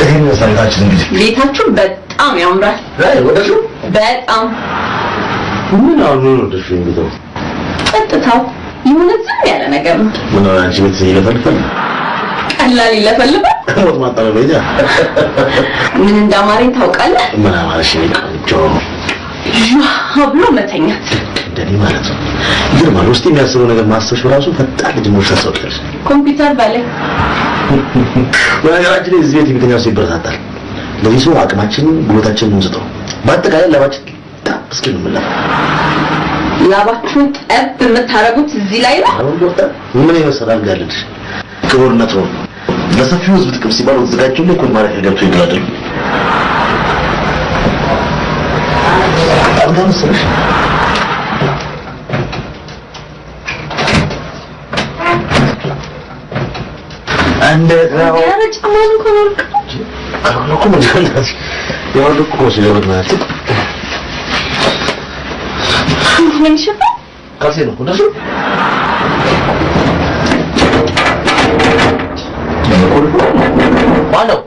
ይሄን መሰረታችን እንግዲህ ቤታችሁ በጣም ያምራል። ወደሱ በጣም ምን አሉ ወደሱ እንግዲህ ጸጥታው የሆነ ዝም ያለ ነገር ነው። ምን አንቺ ቤት ይለፈልፋል? ቀላል ይለፈልፋል። ሞት ማጣበብ ይያ ምን እንዳማረኝ ታውቃለህ? ምን አማረሽ? ቆንጆ ብሎ መተኛት እንደኔ ማለት ነው። ይገርማል። ውስጥ የሚያስበው ነገር ማሰብሽ ራሱ ፈጣን ልጅ ነው ተሰጥቷል። ኮምፒውተር ባለ በነገራችን ላይ እዚህ ቤት የሚተኛው ሰው ይበረታታል። ለዚህ ሰው አቅማችንን ጉልበታችንን እንስጠው። በአጠቃላይ ላባችን እስኪ እንመለስ። ላባችሁን ጠብ የምታረጉት እዚህ ላይ ነው። አሁን ዶክተር ምን ይመስላል ጋልልሽ? ክቡርነት ነው። ለሰፊው ህዝብ ጥቅም ሲባል ወዝጋችሁ ላይ ኮን ማረፍ ገብቶ ይገላል። አሁን መስለሽ አንደ ነው ያረጭ ማን ኮልክ አሁን ምን ይላል? ያው ልኩ ሲለበት ማለት ምን ይሽፋ ካሴ ነው ወደሱ ማነው?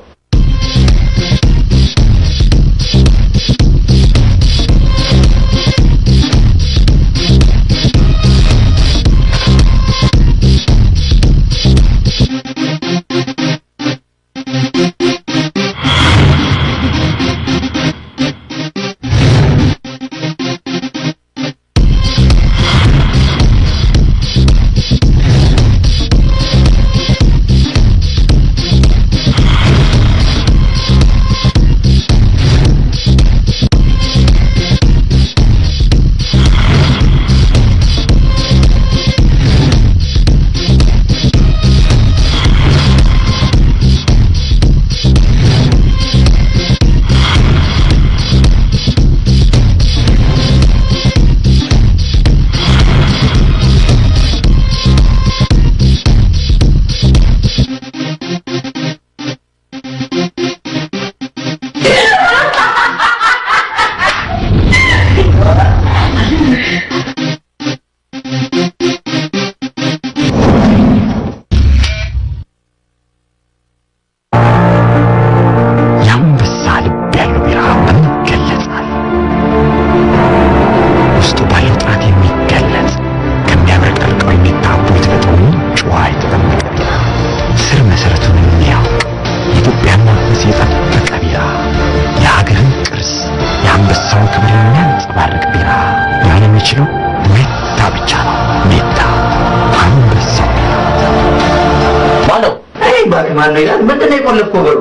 ማነው ይላል? ምንድነው የቆለፍከው በሩ?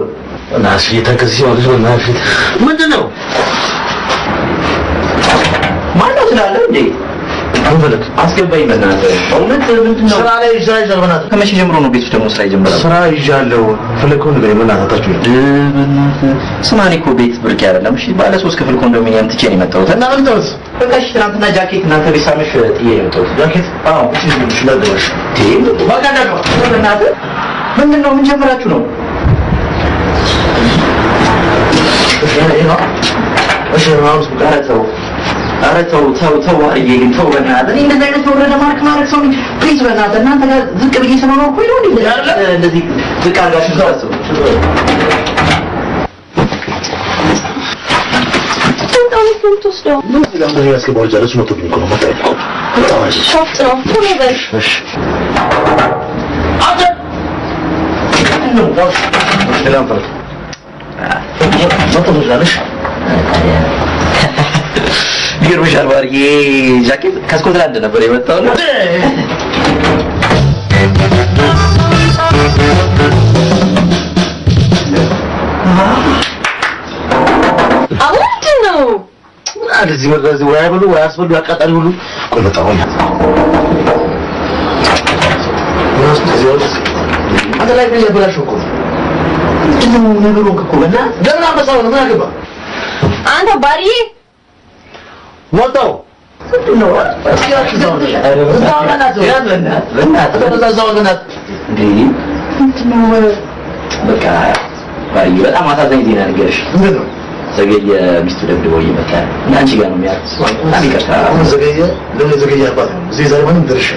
ናስ የተከሲው ልጅ ወናሽ ምንድነው? ማነው ስላለ እንዴ? አንፈልግ አስገባኝ በእናትህ። እውነት ምንድነው? ስራ ላይ ይዛል በእናትህ። ከመቼ ጀምሮ ነው ቤቱ ደግሞ ስራ ይጀምራል? ስራ ይዣለሁ። ፈለከው ነገር በእናታችሁ ስማኒ እኮ ቤት ብርቅ አይደለም። እሺ ባለ 3 ክፍል ኮንዶሚኒየም ትቼ ነው የመጣሁት። እና ምን ተውስ? በቃ እሺ ትናንትና ጃኬት እናንተ ቤት ሳመሽ ጥዬ ነው የመጣሁት። ጃኬት? አዎ እሺ ስለደረሽ በቃ ደግሞ በእናትህ ምንድነው? ምን ጀምራችሁ ነው? እሺ ራውስ ተው አርዬ ግን ተው በእናትህ። እኔ እንደዚህ አይነት ወረደ ማርክ ማድረግ ሰው ፕሊዝ በእናትህ። እናንተ ጋር ዝቅ ብዬ ስለሆነ እኮ ነው እንደዚህ ዝቅ አድርጋችሁ ታስቡ። ተወስደው ምን እንደዚህ ያስከባው ጃለች ነው ተብሎ ነው ማለት ነው። ሾፍት ነው ቶሎ በል። እሺ ነው ወስ ሰላም ፈረክ ወጥቶ ጃለሽ ይገርምሻል ባርዬ ጃኬት ከስኮትላንድ ነበር የመጣው ነው። አውጥ ነው እንደዚህ ወደዚህ ወይ አይበሉ ወይ አስበሉ ያቃጣሪ ሁሉ ቆይ በጣም ነው አንተ ላይ ምን ያበላሽ እኮ ምንድነው ነገሩ እኮ በእና ደምና በሳው ነው ያገባ አንተ ባሪ ወጣው ምንድነው አስያችሁ ነው በቃ ባሪ በጣም አሳዛኝ ዜና ነገርሽ ምንድነው ዘገየ ሚስቱ ደብድበው እየመጣ እና አንቺ ጋር ነው የሚያርሰው በጣም ይቀርታ አሁን ዘገየ ለምን ዘገየ አባት ነው እዚህ ዛሬ ምንም ድርሻ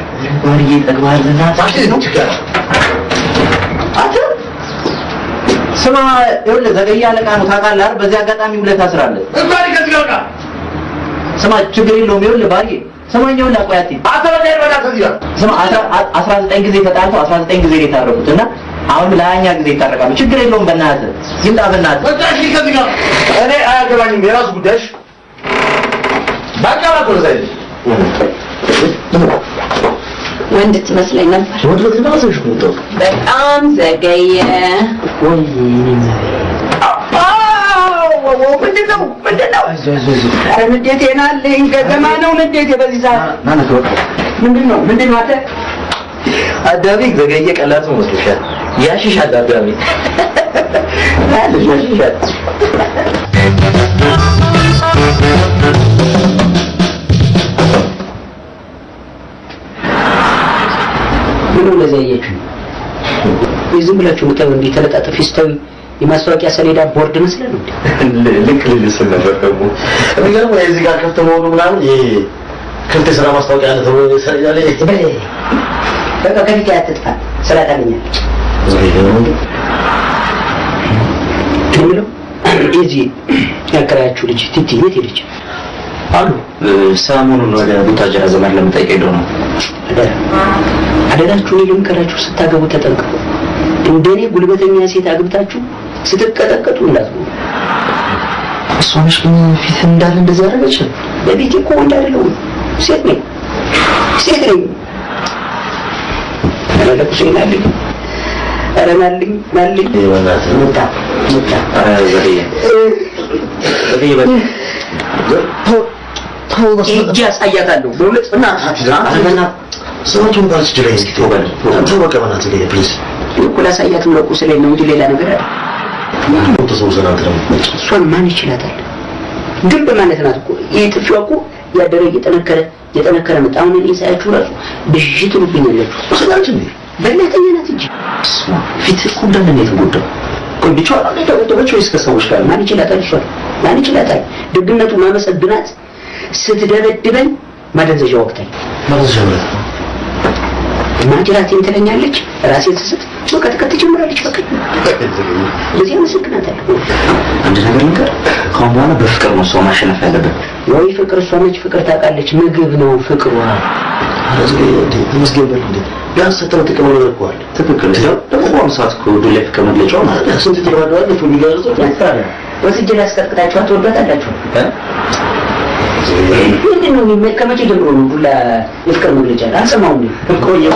ባሪ ጠግባልና ታሽ ነው ችግር አተ ስማ ይኸውልህ ዘገየ አለቃ ነው ታውቃለህ አይደል? በዚህ አጋጣሚ ሁለት አስራለህ እንኳን ከዚህ ጋር ስማ ችግር የለውም ይኸውልህ ባዬ ስማኝ ይኸውልህ አቆያቴ አተበደር በቃ ከዚህ ጋር ስማ 19 ጊዜ ተጣልተው 19 ጊዜ የታረቁት እና አሁን ለሀኛ ጊዜ ይታረቃሉ ችግር የለውም በእናትህ ይምጣ በእናትህ በቃ እሺ ከዚህ ጋር እኔ አያገባኝም የራሱ ጉዳይሽ በቃ ባቆ ዘይት ወንድ ትመስለኝ ነበር ወንድ ልጅ ነው ሰው ነው በጣም ዘገየ ወይ ምንድነው ኧረ ንዴቴን አለኝ ገገማ ነው ንዴቴ በዚህ ሰዓት ምንድነው አንተ አዳሚ ዘገየ ቀላል ነው መስሎሻል ያሽሻል አዳሚ ያሽሻል ምን ለዘየችሁ ዝም ብላችሁ ምታው እንዴ ተለጣጠፍ ፊስታዊ የማስታወቂያ ሰሌዳ ቦርድ መስለን እንዴ ልክ ልልስ ነበር ደግሞ የሚገርመው እዚህ ጋር ከፍተ መሆኑ ምናምን ይሄ ክፍት ስራ ማስታወቂያ ነው ተብሎ ሰሌዳ ላይ በቃ ከፊት ያትጥፋ ስራ ታገኛለች ምንድነው እዚህ ያከራያችሁ ልጅ ቲቲ የት ሄደች አሉ ሰሞኑን ወደ ቡታጀራ ዘመን ለምጠይቅ ሄዶ ነው አደራችሁን ልምከራችሁ ስታገቡ ተጠንቀቁ እንደኔ ጉልበተኛ ሴት አግብታችሁ ስትቀጠቀጡ እንዳትሉ እሷንሽ ግን ፊት እንዳለ እንደዛ ያደረገች በቤቴ እኮ እንዳለው ሴት ነኝ አረለኩኝ ናልኝ አረናልኝ መጣ ዘሪያ እጅ ያሳያታለሁ በእውነት እና ሰዎቹን ባልስ ጅላይ እስኪ ተወቀ በእናትህ ላይ ፕሊዝ እኮ ላሳያትም ለቁ ስለኝ ነው እንጂ ሌላ ነገር አይደለም ሞቶ ሰው ዘናት ነው እሷን ማን ይችላታል ግን በማለት ናት እኮ የጥፊዋ እኮ ያደረ እየጠነከረ መጣ አሁን እኔ ሳያችሁ ራሱ ብዥት ልብኛለችሁ ስለዚህ እንዴ በእናትህ ናት እንጂ ፊት እኮ እንደምን የተጎዳው ቆይ ብቻዋን ነው የተወደበችው እስከ ሰዎች ጋር ማን ይችላታል ደግነቱ ማመሰግናት ስትደበድበኝ ማደንዘዣ ወቅታኝ ማጅራቴን ትለኛለች ራሴን ስስት መቀጥቀጥ ትጀምራለች በቃ በዚህ አመሰግናታለሁ አንድ ነገር ካሁን በኋላ በፍቅር ነው ሰው ማሸነፍ ያለበት ወይ ፍቅር እሷ ነች ፍቅር ታውቃለች ምግብ ነው ፍቅሯ አረዚህ ተመስገን በል እንዴ ቢያንስ ተጠቅመው ነው ያልኳል ትክክል ደግሞ ሰዓት ኮዱ ላይ ፍቅር መግለጫው ማለት ነው ስንት ተባደዋል ነው ሊጋለጡ ያስታለ ወስጄ ላስቀጥቅጣችሁ አትወዳታላችሁ ምንድነው ከመቼ ጀምሮ ነው ሁላ የፍቅር መግለጫ አልሰማውም ቆየ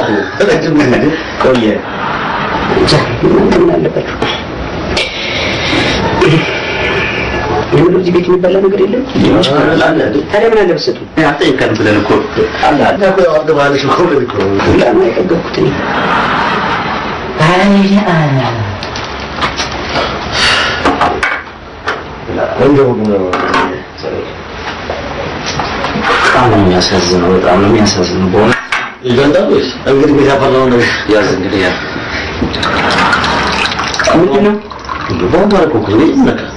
ምን አለባችሁ ምን እዚህ ቤት የሚባል ነገር የለም ታዲያ ምን አለ ብትሰጡ አጠይቀን ብለን እኮ አላ እኮ አገባለሽ እኮ ለልኩ ላ ነው የጠገብኩት እኔ በጣም ነው የሚያሳዝነው በሆነ ይገንዳሉስ እንግዲህ ቤታፈራው ነው ያዝ እንግዲህ ያ ምንድነው በባንክ እኮ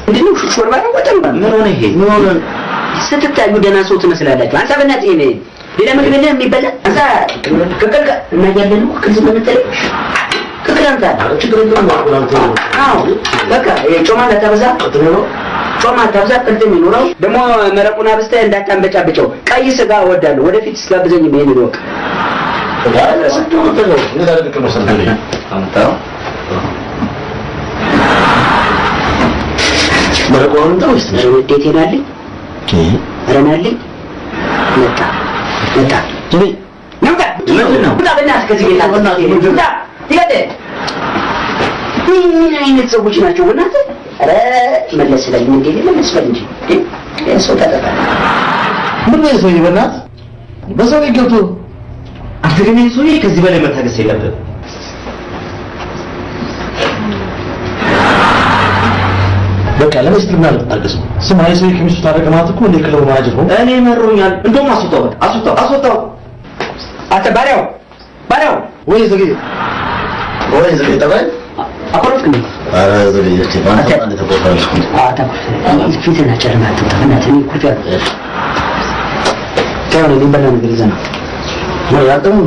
ምንድነው ሾርባ ነው ወጣ ምን ሆነ ይሄ ምን ሆነ ስትታዩ ደህና ሰው ትመስላላችሁ አንተ በእናትህ እኔ ሌላ ምግብ የለም የሚበላ አንተ ከከልከ እና ያለነው ከዚህ በመጠለ ከክራንታ ችግር የለውም አዎ በቃ የጮማ ለታበዛ ጮማ ታብዛ ቅድም ይኖረው ደሞ መረቁና በስተ እንዳታንበጫበጨው ቀይ ስጋ ወዳለሁ ወደፊት ስጋብዘኝ ምን ይወቅ መረቁን ተውስ ወዴቴናልኝ ረናልኝ መጣ ምንድነው በእናትህ ከዚህ ቤት በእናትህ ምን አይነት ሰዎች ናቸው በእናትህ ኧረ መለስ ላይ ምን እንዴ መለስ በል እንጂ ሰው ተጠጣ ምን ነው ሰው ይበናት በሰው ይገብቶ አትገኝ ሰው ከዚህ በላይ መታገስ የለብህም በቃ ለመስጥና ለታገስ ስማይ ሰው ከሚስቱ ታረቀማት እኮ እንደ ክለው ማጅር ነው እኔ መሮኛል እንደውም አስወጣው አተ ባሪያው ወይ ዘግይ ተባይ አቆረጥክ ነው አረ ዘግይቼ ባንተ አንተ ተቆጣለሽ ፊትና ጨርማት ተፈናት እኔ ኩርፊያ ታው ነው ሊበላ ነገር ይዘና ወይ ያጠሙ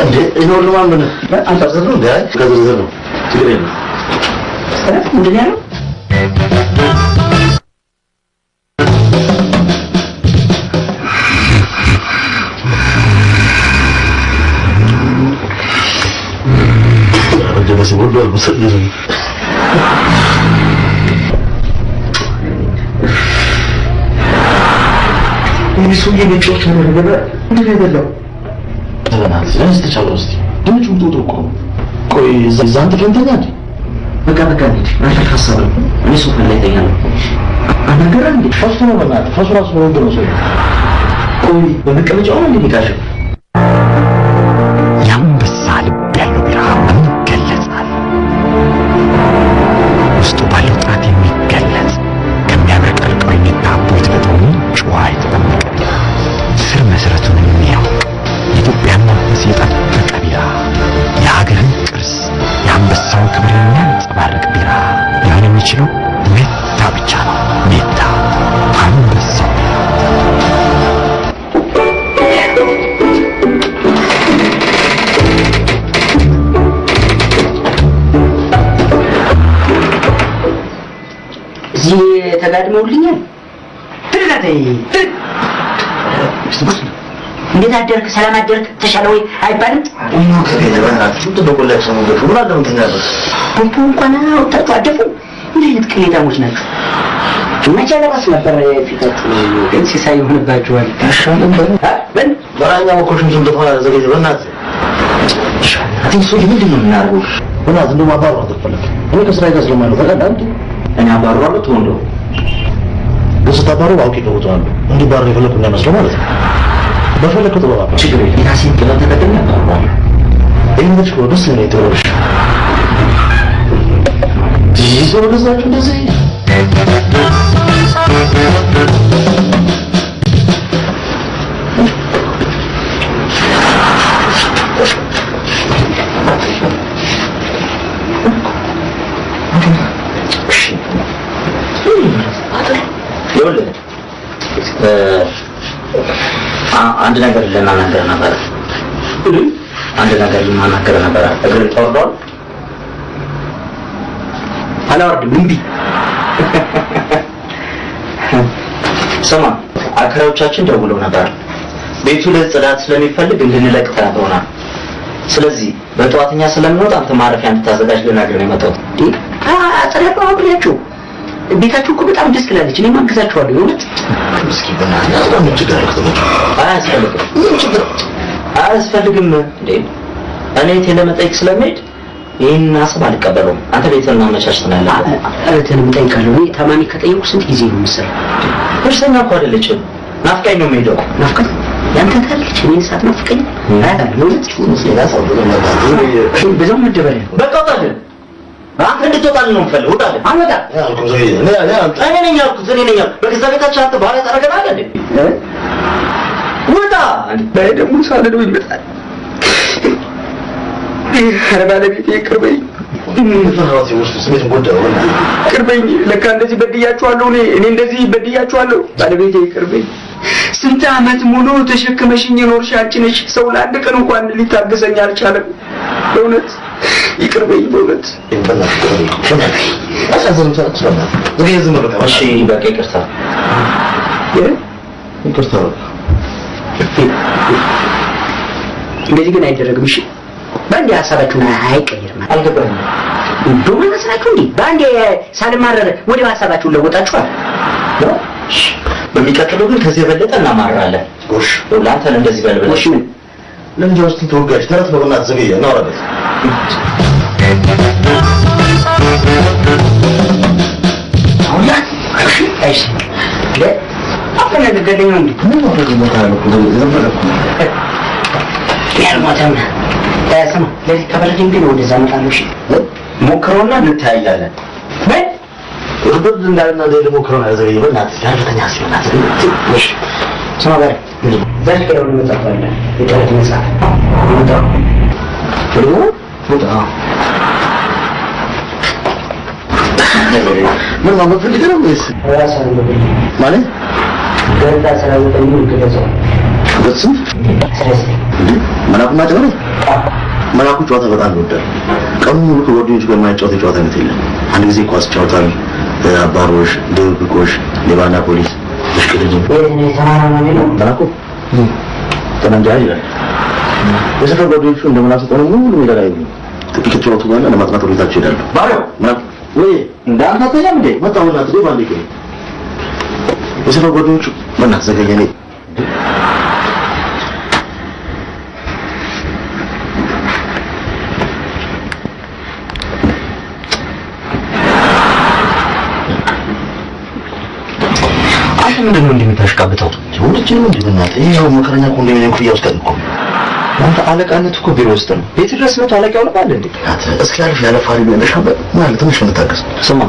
እንዴ ነው ለማን አንተ ዘሩ ጋር ከዘሩ ችግር የለም አስተረፍ ምንድን ያለው جلس يقول له المسجل የሚሱዬ ልጆች ነው ነገር እንዴ አይደለም ተናት ለምን ተቻለው እስቲ ድምፁ ጥሩ እኮ ቆይ ዛንተ ፈንተኛ እንዴ በቃ እንዴ አንተ ሐሳብ እኔ ሱፍ ላይ ተኛለሁ አናገራ እንዴ ፈሱ ነው ማለት ፈሱ ራሱ ነው እንደው ሰው ቆይ በመቀመጫው ነው እንዴ ይጋሽ ያንበሳ ልብ ያለው ቢራ ይገለጻል ውስጡ ባለው ጣት የሚገለጽ ከሚያብረቀርቀው የሚታቦ የተፈጥሮ ጨዋ የተጠመቀ ስር መሰረቱን የሚያውቅ የኢትዮጵያን መንፈስ የጠበቀ ቢራ የሀገርን ቅርስ የአንበሳውን ክብር የሚያንጸባርቅ ቢራ ሊሆን የሚችለው ሜታ ብቻ ነው። ሜታ አንበሳው እዚህ ተጋድመውልኛል። ትልቀተይ እንዴት አደርክ? ሰላም አደርክ? ተሻለ ወይ አይባልም? ከቤተሰባችሁ ተበቆላችሁ ነው ገፉ ማለት ነው ተናገር ፖፖ እንኳን አውጣጡ አደፉ። ምን አይነት ቅሌታሞች ናቸው? መቼ ለራስ ነበር ፊታችሁ ግን ሲሳይ ሆነባችኋል። አሻለም በል በራኛ ወኮሽን ዝም ተፋላ ዘገየ በእናትህ አትይ ሰው ምንድን ነው የምናደርገው? በእናትህ እንደው ማባረር አትፈልግ እኔ ከስራዬ ጋር ስለማይለው ታውቃለህ አንተ እኔ አባረዋለሁ ተወንዶ ስታባረው አውቄ ገውታለሁ እንዲባረር የፈለኩ እንዳይመስለው ማለት ነው በፈለከው ተባባ ችግር የለም የራሴን ጥበብ ተጠቅሜ አባረዋለሁ። ይሄን ልጅ እኮ ደስ ነው የተወረሽ ይዞ ወደዛችሁ እንደዚህ አንድ ነገር ለማናገር ነበር። አንድ ነገር ለማናገር ነበር። እግር ተወርዷል። አላወርድም እምቢ። ስማ አከራዮቻችን ደውለው ነበር። ቤቱ ለጽዳት ስለሚፈልግ እንድንለቅ ተናግረውናል። ስለዚህ በጠዋትኛ ስለምንወጣ አንተ ማረፊያ እንድታዘጋጅ ልናገር ነው የመጣሁት። አጥረቀው አብሬያችሁ ቤታችሁ እኮ በጣም ደስ ትላለች። እኔ ማግዛችኋለሁ። የእውነት ምስኪን በእናትህ በጣም ችግር አለ። አያስፈልግም እንዴ እኔ ለመጠየቅ ስለምሄድ ይሄን ሀሳብ አልቀበለውም። አንተ ቤትን ማመቻቸት ነው ያለህ። እህትን እጠይቃለሁ። እኔ ታማሚ ከጠየቁ ስንት ጊዜ ነው የምሰራው? በሽተኛ እኮ አይደለችም። ናፍቃኝ ነው የምሄደው። ናፍቃኝ ያንተ ታለች እኔን ሳትናፍቀኝ አያታለሁ። በዛው መደበሪያ በቃ ወጣለ አንተ እንድትወጣልህ ነው የምፈልገው። ወጣልህ አንወጣ ያልኩህ ዘይ እኔ ነኝ ያልኩት እኔ ነኝ። በገዛ ቤታችን አንተ ባሪያ ታደርገናለህ እንዴ? ወጣ ደግሞ ሳልለው ይመጣል። ኧረ ባለቤቴ ይቅር በይኝ። ይቅር በይኝ። ለካ እንደዚህ በድያችኋለሁ። እኔ እንደዚህ በድያችኋለሁ። ባለቤቴ ይቅር በይኝ። ስንት ዓመት ሙሉ ተሸክመሽኝ የኖርሽ አንቺ ነሽ። ሰው ለአንድ ቀን እንኳን ሊታገሰኝ አልቻለም። በእውነት ይቅር በይኝ። በእውነት እሺ በቃ ይቅርታ። ይቅርታ እንደዚህ ግን አይደረግም። እሺ በአንዴ ሀሳባችሁን አይቀየርም። አልገባኝም። እንደውም መስላችሁ እንዴ በአንዴ ሳልማረር ወደ ሀሳባችሁን ለወጣችኋል። በሚቀጥለው ግን ከዚህ የበለጠ እናማራለን። ጎሽ ለአንተ እንደዚህ በልበል። እሺ ምን ለምን ውስጥ ተወጋሽ? ተረት ነው በእናትህ ዘገየ ነው አረበት አሁን ያ እሺ አፈና ገደኝ ነው እንዴ? ምን ነው ደግሞ ታልኩ ዘመረኩ ያልማታም ታያሰማ ለዚህ ከበለኝ ግን ወደዛ መጣለሽ ሞክሮና እንታያያለን። በል ወርድ እንዳልና ደግሞ ሞክሮና ዘገየ በእናትህ ያልተኛ ሲሆናት እሺ ስማ በል ዛሬ ከደው መጣጣለ የጠረት መጽሐፍ ይወጣው ወጣ ምን ማለት ፈልገህ ነው ወይስ ራስህ ነው ማለት ገርታ ሰራዊት ነው ገለጸው በስም ስለዚህ መላኩ ማጨበረ መላኩ ጨዋታ በጣም ይወዳል። ቀኑን ሙሉ ከጓደኞቹ ጋር የማይጫወት የጨዋታ አይነት የለም። አንድ ጊዜ ኳስ ጫወታል አባሮሽ ድብቆሽ ሌባና ፖሊስ እሽቅልኝ ተናኩ ተናንጃ ይላል የሰፈር ጓደኞቹ እንደምናስጠነው ሙሉ ሜዳ ላይ ጥቂት ጨዋታ በኋላ ለማጥናት ወደታች ይሄዳሉ ባሪያው ወይ እንዳንተ ተያም እንደ መጣውና ትዴ ባንዴ የሰፈር ጓደኞቹ በእናትህ ዘገየኔ ምንድን ነው እንደምታሽቃብጠው? ወንድች ነው እንደናት ይሄው መከረኛ ኮንዶሚኒየም ክፍያ ውስጥ ነው። አንተ አለቃነት እኮ ቢሮ ውስጥ ነው። ቤት ድረስ ነው አለቃው ነው አይደል እንዴ? አተ እስኪ ያልፍ ያለ ፋሪ ነው ለሻበ ማለት ትንሽ እንታገስ። ስማ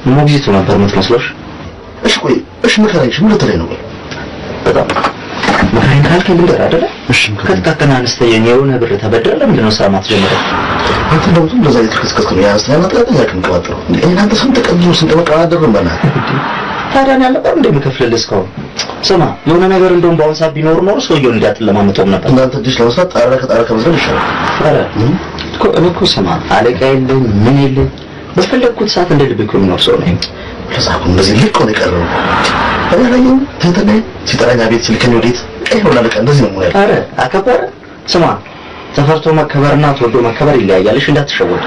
ሞግዚቱ ነበር የምትመስሎሽ? እሺ ቆይ እሺ መከራይሽ ምን ልትለኝ ነው? በጣም መከራኝ ካልከ ልንገር አይደለ? እሺ ከተካከና አነስተኛ የሆነ ብር ተበደረ ለምንድን ነው ስራ ማትጀምረው? አንተ ደግሞ እንደዛ እየተከስከስክ ነው ያስ ያመጣው ያከምከባጥረው እንዴ እናንተ ስንት ቀን ስንት መቀራደር በላ ታዲያ ያለቀው እንደምከፍልልህ እስካሁን ስማ የሆነ ነገር እንደውም ባውንሳ ቢኖር ኖር ሰውየው እንዳትለማመጠውም ነበር እናንተ ድሽ ለመስራት ጣራ ከጣራ ከመዝረብ ይሻላል አረ እኮ ስማ አለቃ የለም ምን የለም በፈለግኩት ሰዓት እንደ ልብ የሚኖር ሰው ነኝ ለዛኩ እንደዚህ ልክ ነው የቀረው አያለኝ ተንተናይ ሲጠራኛ ቤት ሲልከኝ ወዴት አይሆን አለቃ እንደዚህ ነው ማለት አረ አከበረ ስማ ተፈርቶ መከበርና ተወዶ መከበር ይለያያልሽ እንዳትሸወድ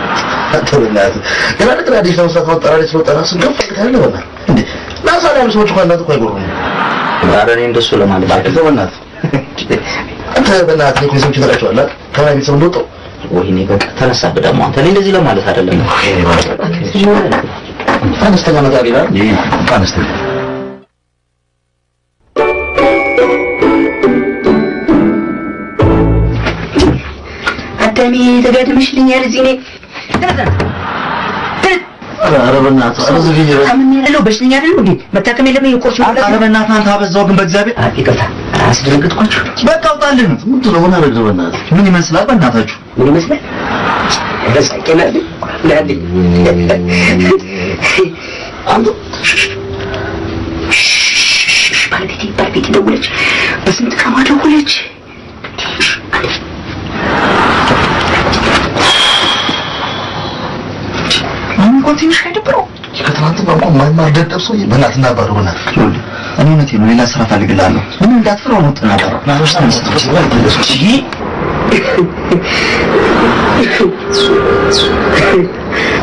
አተበላት ገና ለቀራ ዲሽ ለመስራት ወጣራ ላይ ስለወጣራ ስንገፍ ካለ በላ እንዴ ናሳላ ያሉ ሰዎች እንኳን እናንተ አይጎሩም አረ እኔ እንደሱ ለማለት አትበላት አንተ በእናት ነው ሰዎች ተላቸዋል ከላይ ቤተሰብ እንደወጣው ወይኔ በቃ ተነሳብህ ደግሞ አንተ ላይ እንደዚህ ለማለት አይደለም ወይኔ ባለ አነስተኛ ነገር ይላል ይሄ አነስተኛ አዳሚ ተጋድመሽልኛል እዚህ ነኝ ኧረ በእናትህ ኧረ ዝግኝ ምን ያለው በሽተኛ አይደል እንዴ መታከም የለም የቆርሱ ኧረ በእናትህ አንተ አበዛው ግን በእግዚአብሔር ይቅርታ አስደነግጥኳችሁ በቃ አውጣልን ምንድን ነው ምን አደረግህ በእናትህ ምን ይመስላል በእናታችሁ ምን ይመስላል በሳቄናል ላዲ አንዱ ባለቤቴ ደውለች በስንት ቀን ደውለች ትንሽ አይደብረው ከትናንት እንኳን ማይማር ደደብ ሰው በእናትና ባሩ በእናትህ እኔ እውነቴን ነው ሌላ ስራ ፈልግልሃለሁ ምን እንዳትፈራው ነው ተናገር ናሮስ ተነስተሽ እሺ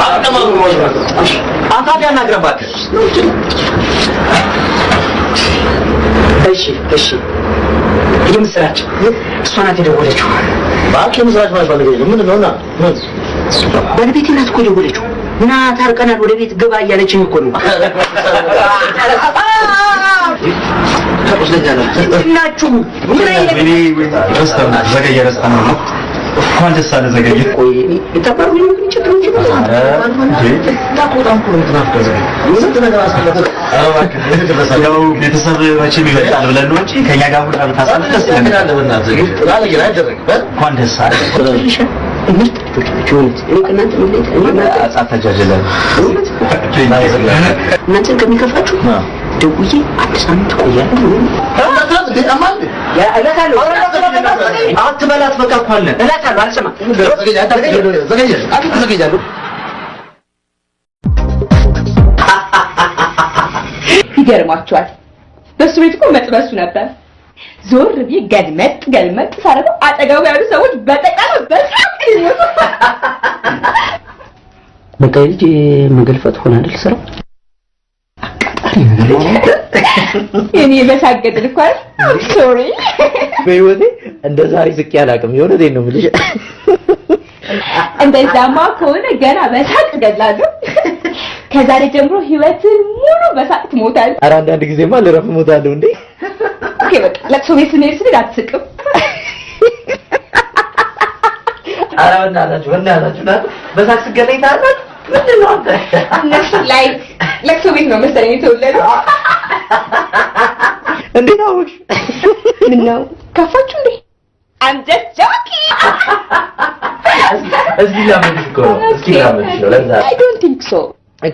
አቀማሩ ነው አታዲያ ናግረባት እሺ የምስራች እሷ ናት የደወለችው ባክ የምስራች ማለት ነው ምንድን ነውና ባለቤቴ ናት እኮ የደወለችው እና ታርቀናል ወደ ቤት ግባ እያለችኝ እኮ ነው ናችሁ ምን አይነት ረስተና ዘገየ ረስተና እንኳን ደስ አለ ዘገየ ቆይ ተባሩ ይችላል ታቆጣም እኮ እንትናፍቀ ዘገየ ምን ነገር አስፈልገው ያው ቤተሰብ መቼም ይበልጣል ብለን ነው እንጂ ከኛ ጋር ሁሉ ታሳለፈ ደስ ይላል በእናትህ ላለ ግን አይደረግ እንኳን ደስ አለ ምርጥ ልጆች እኔ ከእናንተ ምን እኔ አጻታጃጀለ እናንተን ከሚከፋችሁ ደውዬ አንድ ሳምንት ቆያለሁ አትበላት በቃ እኮ አለ እላታለሁ አልሰማም ዘገያለሁ ይገርማችኋል በሱ ቤት እኮ መጥበሱ ነበር ዞር ብዬ ገልመጥ ሳረገው አጠገቡ ያሉ ሰዎች በጠቃላ በጣም ይሞቱ በቃ ልጅ መገልፈጥ ሆነ አይደል ስራው እኔ በሳገድ ልኳል ሶሪ በህይወቴ እንደ ዛሬ ዝቅ ያላቅም የሆነቴን ነው የምልሽ እንደዛማ ከሆነ ገና በሳቅ ገላለሁ ከዛሬ ጀምሮ ህይወትን ሙሉ በሳቅ ትሞታለህ ኧረ አንዳንድ ጊዜማ ልረፍ እሞታለሁ እንዴ ኦኬ በቃ ለቅሶ ቤት ስንሄድ አትስቅም ኧረ በእናታችሁ በሳቅ ስገለኝ ታውቃለህ ምንድን ነው አንተ እነሱ ላይ ለቅሶ ቤት ነው መሰለኝ የተወለዱ እንዴት አወቅሽ ምን ነው ከፋችሁ እንዴ I'm just joking እስኪ ላመድሽ እኮ እስኪ ላመድሽ ነው ለዛ I don't think so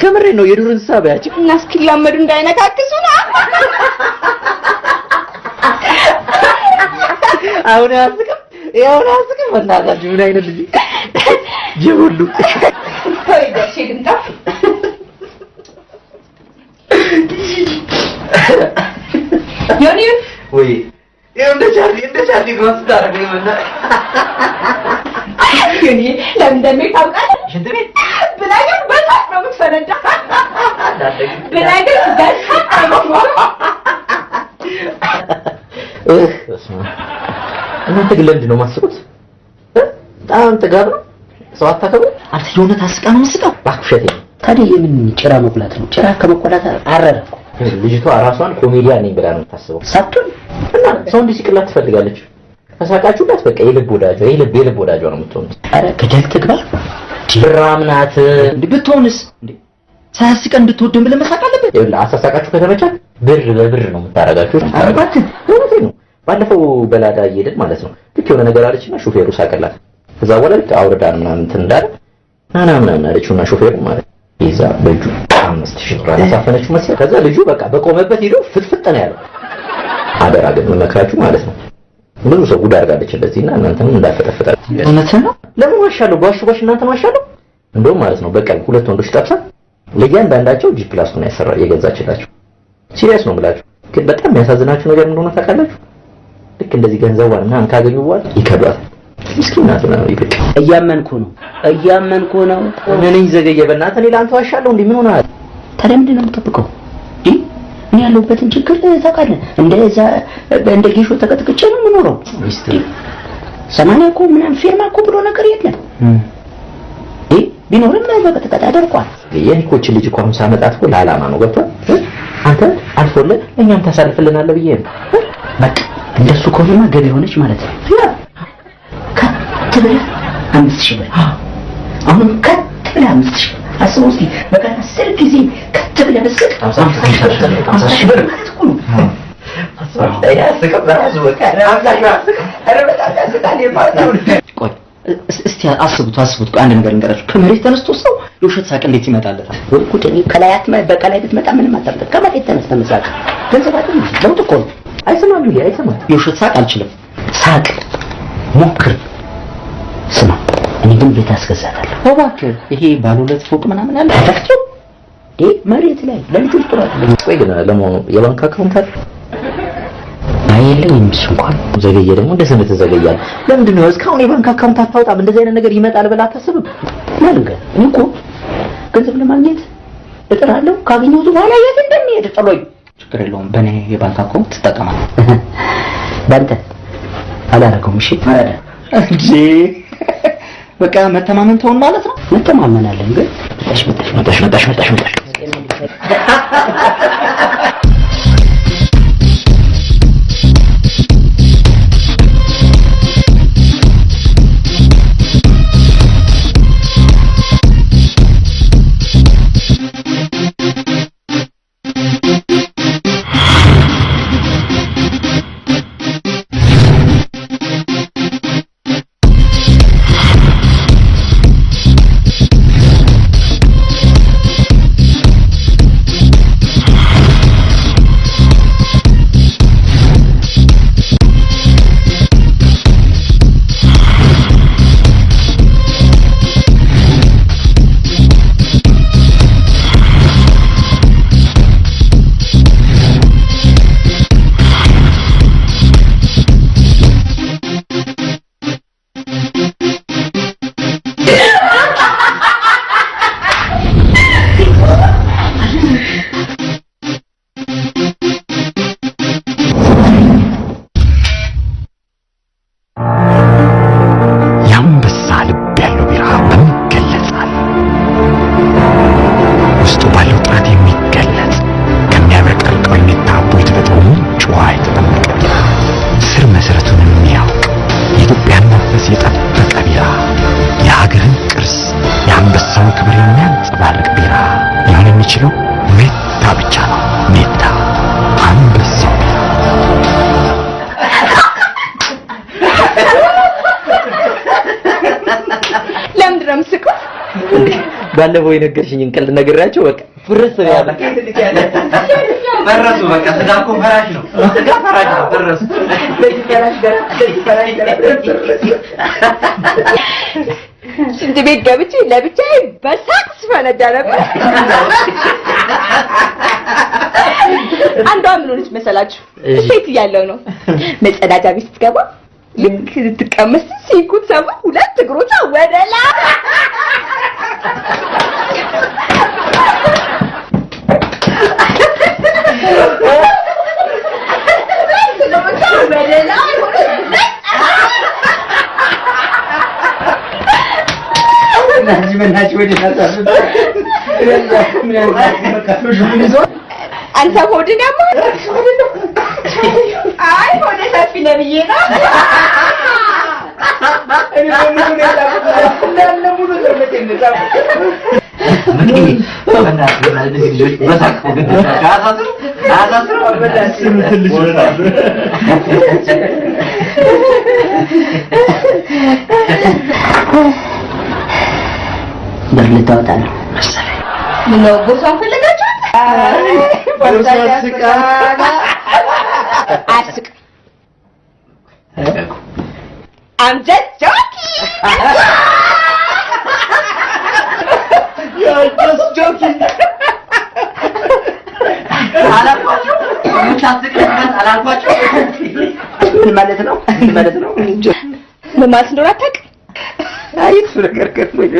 ከምሬ ነው የዱር እንስሳ በያች እና እስኪ ላመዱ እንዳይነካክሱና አሁን አያስቅም በእናታችሁ ምን አይነት ልጅ ጅብ ሁሉ ወይ ደስ ይልምጣ ዮኒ ወይ እንደ ቻርሊ ግሮስ ታረገኝ ማለት ዮኒ ለምን እንደሚታውቃለህ? ሽንት ቤት ብላገር በሳቅ ነው የምትፈነዳ። ብላገር በሳቅ ነው እናንተ ግን ለምንድን ነው የማስቡት? በጣም ጥጋብ ነው። ሰው አታከብሩ። አንተ የሆነ ታስቃ ነው የምትስቀው። ባክሸቴ ታዲያ የምን ጭራ መቁላት ነው? ጭራ ከመቆላት አረረ እኮ። ልጅቷ ራሷን ኮሜዲያን ነኝ ብላ ነው የምታስበው። ሳትሆን እና ሰው እንዲስቅላት ትፈልጋለች። ከሳቃችሁላት በቃ የልብ ወዳጇ ነው የምትሆኑት። ኧረ ከጀል ትግባ ድራምናት እንዴ ብትሆንስ እንዴ ሳያስቀን እንድትወደን ብለህ መሳቅ አለበት። ይኸውልህ አሳሳቃችሁ ከተመቻት ብር በብር ነው የምታረጋችሁ። አባክ እውነቴን ነው። ባለፈው በላዳ እየሄድን ማለት ነው ልክ የሆነ ነገር አለችና ሹፌሩ ሳቀላት። ከዛ በኋላ ልክ አውርዳ ምናምን እንትን እንዳለ ምናምን አለችውና ሹፌሩ ማለት ይዛ በእጁ 5000 ብር አሳፈነችው መሰለኝ። ከዛ ልጁ በቃ በቆመበት ሄዶ ፍጥፍጥ ነው ያለው። አደራ ግን መመክራችሁ ማለት ነው ብዙ ሰው ጉድ አድርጋለች እንደዚህና እናንተንም እንዳፈጠፈጣል። እውነትህ ነው። ለምን ዋሻለሁ? ባሽ እናንተን ዋሻለሁ? እንደውም ማለት ነው በቀን 2 ወንዶች ጠብሳ ለእያንዳንዳቸው ጂ+ ነው ያሰራ የገዛችላቸው። ሲሪየስ ነው ብላችሁ ግን በጣም የሚያሳዝናችሁ ነገር እንደሆነ ታውቃላችሁ? ልክ እንደዚህ ገንዘቧን ምናምን ካገኙ በኋላ ይከዷት። ምስኪን ናት ነው ይበቃ። እያመንኩ ነው። እኔ ዘገየ በእናትህ እኔ ላንተ ዋሻለሁ እንዴ? ምን ሆነሃል? ታዲያ ምንድን ነው የምጠብቀው? እኔ ያለሁበትን ችግር ታውቃለህ። እንደ ጌሾ ተቀጥቅጬ ነው የምኖረው። ሚስጥር 80 እኮ ምናምን ፊርማ እኮ ብሎ ነገር የለም። ቢኖርም በቀጥቀጣ አደርቋል። የኒኮች ልጅ እኮ አሁን ሳመጣት እኮ ለዓላማ ነው ገብቷል። አንተ አልፎልህ እኛም ታሳልፍልናለህ ብዬ ነው። በቃ እንደሱ ከሆነማ ገቢ ሆነች ማለት ነው። ከትብለ 5000 ብር አሁን ከትብለ 5000 አስበው እስኪ በቃ 10 ጊዜ ከትብለ በስቅ 50 ብር ማለት እኮ ነው። እስቲ አስቡት አንድ ነገር እንገራችሁ። ከመሬት ተነስቶ ሰው የውሸት ሳቅ እንዴት ይመጣለታል? ወይ ጉድ! እኔ ከላያት በቀላይ ብትመጣ ምንም አታመጣም። ከመሬት ተነስተ መሳቅ ገንዘብ አይደል? ለውጥ እኮ ነው። አይሰማም። የውሸት ሳቅ አልችልም። ሳቅ ሞክር። ስማ እኔ ግን ቤት አስገዛታለሁ። እባክህ ይሄ ባለ 2 ፎቅ ምናምን አለ አታክቸው መሬት ላይ ለልጆች ጥራት ነው። ወይ ግን ለመሆኑ የባንክ አካውንት አለ? አይየለኝም። እሱ እንኳን ዘገየ ደግሞ እንደዚህ ነው ተዘገያል። ለምንድን ነው እስካሁን የባንክ አካውንት አታወጣም? እንደዚህ አይነት ነገር ይመጣል ብላ አታስብም? ማለት እኔ እኮ ገንዘብ ለማግኘት እጥራለሁ። ካገኘሁት በኋላ የት እንደሚሄድ ጥሎኝ ችግር የለውም። በእኔ የባንክ አካውንት ትጠቀማለህ። ባንተ አላረገውም። እሺ ማለት እንጂ በቃ መተማመን ተውን ማለት ነው። መተማመናለን ግን መጣሽ ባለፈው የነገርሽኝን ቀልድ ነግራቸው በቃ ፍርስ ያለ ፈረሱ። በቃ ስጋ እኮ ፈራሽ ነው። ፈረሱ። ሽንት ቤት ገብቼ ለብቻዬ በሳቅ ስፈነዳ ነበር። አንዷ ምን ሆነች መሰላችሁ? ሴት እያለው ነው መጸዳጃ ቤት ስትገባ ልክ ስትቀመስ ሲንኩት ሰባ ሁለት እግሮቿ ወደ ላይ ናዚ ወደ ታጣስ አንተ ሆድን ያማል። አይ ሆነ ሰፊ ነብዬ ነው። እኔ ምን ነው ሙሉ ዘመቴ እንደዛው በርልታውታ ነው መሰለኝ ነው ቦታውን ፈለጋችሁ? አስቅ I'm just joking. You're just joking. አላልኳችሁ? አላልኳችሁ? ምን ማለት ነው? ምን ማለት እንደሆነ አታውቅም? አይት ነገር ከትሞኝ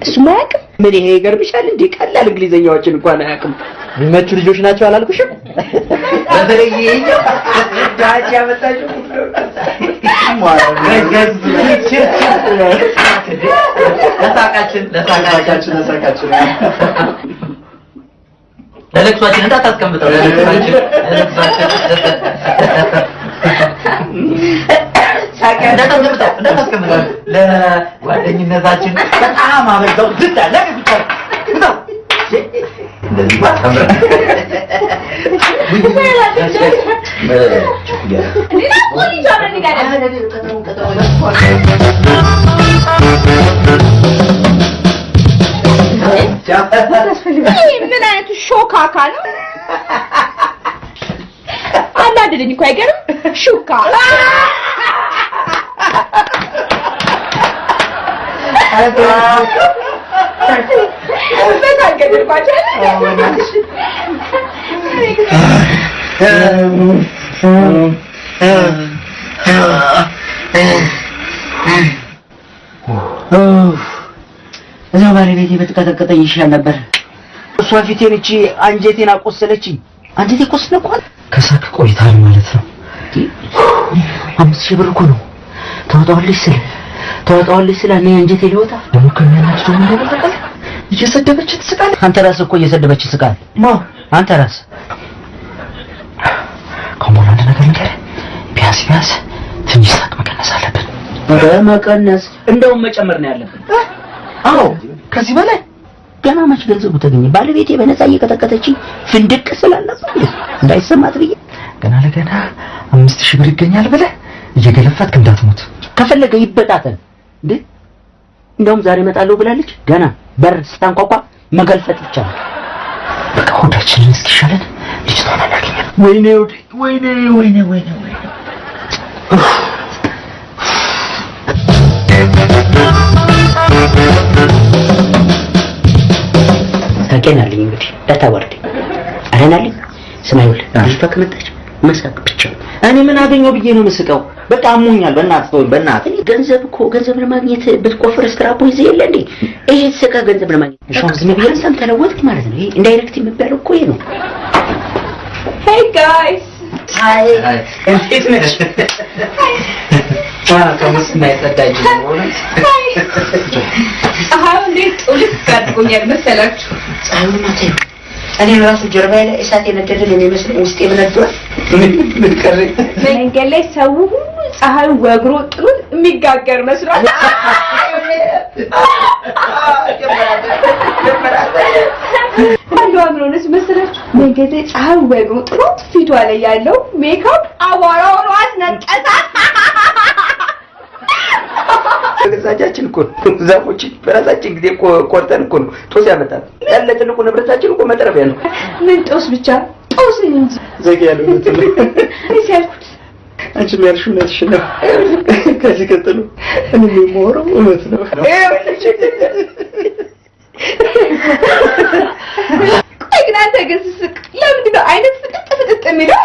እሱ ማያውቅ ምን ይሄ ይገርምሻል እንዴ? ቀላል እንግሊዘኛዎችን እንኳን አያውቅም። የሚመቹ ልጆች ናቸው አላልኩሽም? በተለይ ይሄኛው ዳጃ ያመጣችሁ ለሳቃችን ለለቅሷችን እንዳታስቀምጠው እንዳታስቀምጠው ለጓደኝነታችን በጣም አበዛው ዝዳ ለብቻ ነው እንደዚህ ባታምራ ምን አይነቱ ሾካካ ነው? አናደደኝ እኮ አይገርም? ሹካ እዛው ባለቤቴ በተቀጠቀጠኝ ይሻል ነበር። እሷ ፊቴን እቺ አንጀቴን አቆሰለችኝ። አንጀቴ ቆስለኳል። ከሳክ ቆይታል ማለት ነው። 5000 ብር እኮ ነው። ተወጣዋለች ስለ እኔ አንጀቴ ሊወጣ ደግሞ ከሚያናጭ ደግሞ እንደበቀለ እየሰደበች ትስቃለች። አንተ ራስህ እኮ እየሰደበች ትስቃለህ። አንተ ራስህ ከሞላ ነገር ነገር ቢያንስ ትንሽ ሳቅ መቀነስ አለብን። መቀነስ እንደውም መጨመር ነው ያለብን። አዎ ከዚህ በላይ ገና መች ገንዘቡ ተገኘ። ባለቤቴ በነፃ እየቀጠቀጠች ፍንድቅ ስላለበት እንዳይሰማት ብዬ ገና ለገና 5000 ብር ይገኛል ብለህ እየገለፋት እንዳትሞት። ከፈለገ ይበጣተን እንዴ። እንደውም ዛሬ እመጣለሁ ብላለች። ገና በር ስታንኳኳ መገልፈጥ ብቻ ነው። በቃ ሆዳችንን እስኪሻለን ልጅቷን አናገኛት። ወይኔ ታውቂናለኝ እንግዲህ ዳታወርድ አረናለኝ። ስማይል ልጅቷ ከመጣች መሳቅ ብቻ። እኔ ምን አገኘው ብዬ ነው መስቀው? በቃ አሞኛል። በእናትህ ገንዘብ ለማግኘት ብትቆፍር ስትራፖ ይዘህ የለ እንዴ? ይሄ ተሰቃ ገንዘብ ለማግኘት እሺ፣ ዝም ብዬ አንተም ተለወጥክ ማለት ነው። ይሄ ኢንዳይሬክት የሚባለው እኮ ይሄ ነው። Hey guys. Hi. እንዴት ነሽ? ከሙስና የጸዳጅ ነው። አሁን እንዴት ጡልቅ ጋድቆኛል መሰላችሁ? ፀሐዩን ማተይ እኔ ራሱ ጀርባዬ ላይ እሳት የነደደል የሚመስል ውስጤ ምነዷል። ምን ቀረኝ? መንገድ ላይ ሰው ሁሉ ፀሐዩ ወግሮ ጥሉት የሚጋገር መስሏል። አንዷ ምን ሆነች መሰላችሁ? መንገድ ላይ ፀሐዩ ወግሮ ጥሉት ፊቷ ላይ ያለው ሜካፕ አቧራ ሆኖ አስነቀሳት። ገዛጃችን እኮ ዛፎች በራሳችን ጊዜ ቆርጠን እኮ ነው ጦስ ያመጣል። ያለ ትልቁ ንብረታችን እኮ መጥረቢያ ነው። ምን ጦስ ብቻ ጦስ እንጂ ዘጊ ያለው ነው። ሲያልኩት አንቺ የሚያልሽው ነሽ ነው። ከዚህ ቀጥሎ እኔ የምወራው እውነት ነው። ቆይ ግን አንተ ግን ስስቅ ለምንድን ነው አይነት ፍጥጥ የሚለው?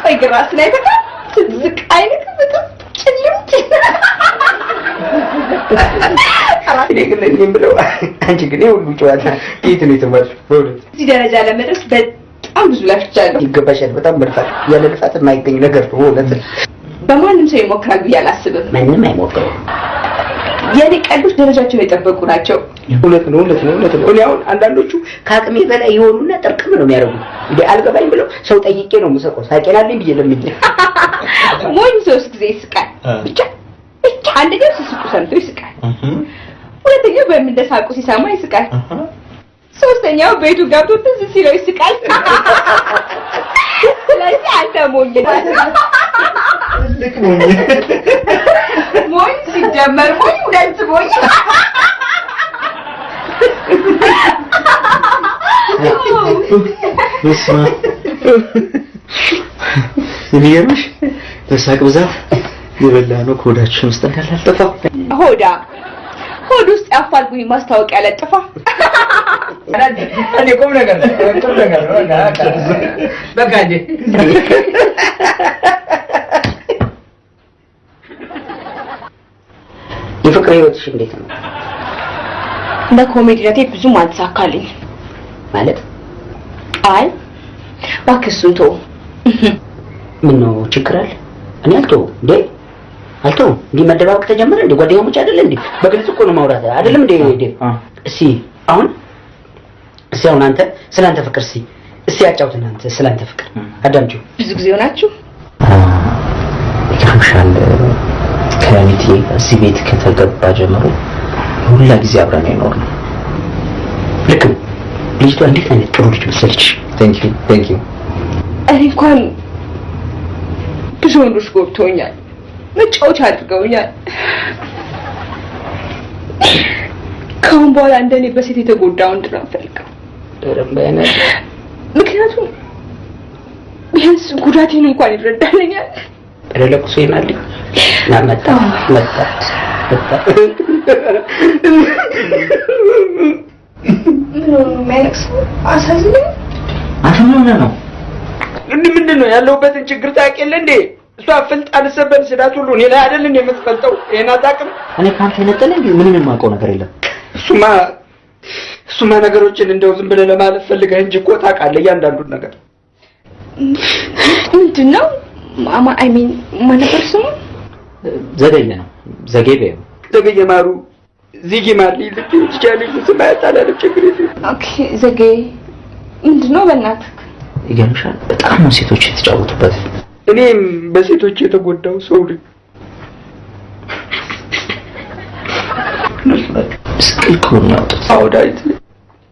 ቆይ ግን ራስህን አይተካ ስስቅ አይነት ፍጥጥ ጭልም እኔ ግን እኔም ብለው አንቺ ግን ሁሉ ጨዋታ የት ነው የተማርሽው? በእውነት እዚህ ደረጃ ለመድረስ በጣም ብዙ ለፍቻለሁ። ይገባሻል። በጣም መልፋት ያለ ልፋት የማይገኝ ነገር ነው። እውነት በማንም ሰው ይሞክራል ብዬ አላስብም። ማንም አይሞክረውም። የኔ ቀልዶች ደረጃቸውን የጠበቁ ናቸው። እውነት ነው። እኔ አሁን አንዳንዶቹ ከአቅሜ በላይ የሆኑና ጥርቅም ነው የሚያደርጉት። እንዴ አልገባኝ ብለው ሰው ጠይቄ ነው የምሰቀው። ሳቄናልኝ ብዬ ለምኝ ሞኝ 3 ጊዜ ይስቃል። ብቻ አንደኛው ሲስቁ ሰምቶ ይስቃል። ሁለተኛው በምን እንደሳቁ ሲሰማ ይስቃል። ሶስተኛው ቤቱ ገብቶ ትዝ ሲለው ይስቃል። ስለዚህ አንተ ሞኝ ሞኝ ሲጀመር ሞኝ ሁለት ሞኝ የሚገርምሽ በሳቅ ብዛት የበላነው ከሆዳችን ውስጥ እንዳላልጠፋ ሆድ ውስጥ ያፋልጉኝ ማስታወቂያ ለጥፋ። እኔ ቁም ነገር በቃ እንጂ የፍቅር ህይወትሽ እንዴት ነው? በኮሜዲነቴ ብዙም አልተሳካልኝ ማለት አይ እባክህ እሱን ተው። ምን ነው ችግር አለ? እኔ አልተውም እንዴ መደባበቅ ተጀመረ እንዴ? ጓደኛሞች አይደል እንዴ? በግልጽ እኮ ነው ማውራት አይደለም እንዴ? አሁን አንተ ስላንተ ፍቅር ያጫውተን። አንተ ስላንተ ፍቅር አዳምጪው። ብዙ ጊዜ ሆናችሁ ይከምሻል። ከቤቴ እዚህ ቤት ከተገባ ጀምሮ ሁላ ጊዜ አብረን ነው። ልክ ልጅቷ እንዴት አይነት ጥሩ ልጅ መሰለች። ቴንክ ዩ እኔ እንኳን ብዙ ወንዶች ጎብቶኛል፣ መጫወቻ አድርገውኛል። ከአሁን በኋላ እንደኔ በሴት የተጎዳ ወንድ ነው የምፈልገው። ምክንያቱም ቢያንስ ጉዳቴን እንኳን ይረዳልኛል። ለለቁ ይናልኝ መጣ ምንድን ነው ያለሁበትን ችግር ታውቂያለ እንዴ? እሷ ፍልጣን ሰበን ስዳት ሁሉ እኔ ላይ አይደል እንዴ የምትፈልጠው? ይሄን አታውቅም? እኔ ካንተ የነጠለ እንዴ ምንም የማውቀው ነገር የለም። እሱማ ነገሮችን እንደው ዝም ብለህ ለማለት ፈልገህ እንጂ እኮ ታውቃለህ እያንዳንዱን ነገር። ምንድነው ማን ነበር ስሙ? ዘገየ ነው። ዘገየ ማሩ ዚጊ ማርሊ ልትቻለኝ ስማያት አላለም። ችግር የለም። ኦኬ ዘገየ ምንድነው? በእናትህ ይገርምሻል፣ በጣም ነው ሴቶች የተጫወቱበት። እኔም በሴቶች የተጎዳው ሰው ልጅ ስቅል ከሆነ ያወጡት አውዳይት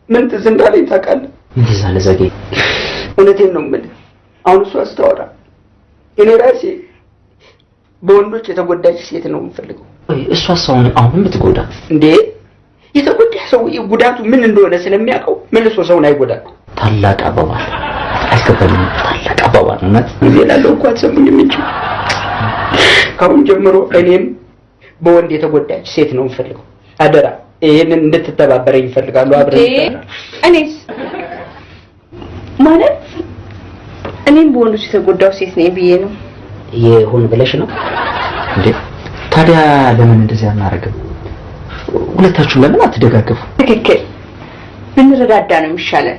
ምን ትዝ እንዳለኝ ታውቃለህ? እንደዛ ለዘገየ እውነቴን ነው የምልህ። አሁን እሱ አስተዋራ እኔ ራሴ በወንዶች የተጎዳች ሴት ነው የምፈልገው። እሷ ሰውን አሁን ብትጎዳ እንዴ የተጎዳ ሰው ጉዳቱ ምን እንደሆነ ስለሚያውቀው መልሶ ሰውን አይጎዳም። ታላቅ አባባል አስከፈለኝ። ታላቅ አባባል ማለት ይላል እኮ አትሰሙኝም እንጂ ካሁን ጀምሮ እኔም በወንድ የተጎዳች ሴት ነው የምፈልገው። አደራ ይሄንን እንድትተባበረኝ እፈልጋለሁ። አብረን እኔስ ማለት እኔም በወንዶች የተጎዳው ሴት ነኝ ብዬ ነው ይሁን ብለሽ ነው እንዴ? ታዲያ ለምን እንደዚህ አናረግም? ሁለታችሁ ለምን አትደጋገፉ? ትክክል፣ ብንረዳዳ ነው የሚሻለን።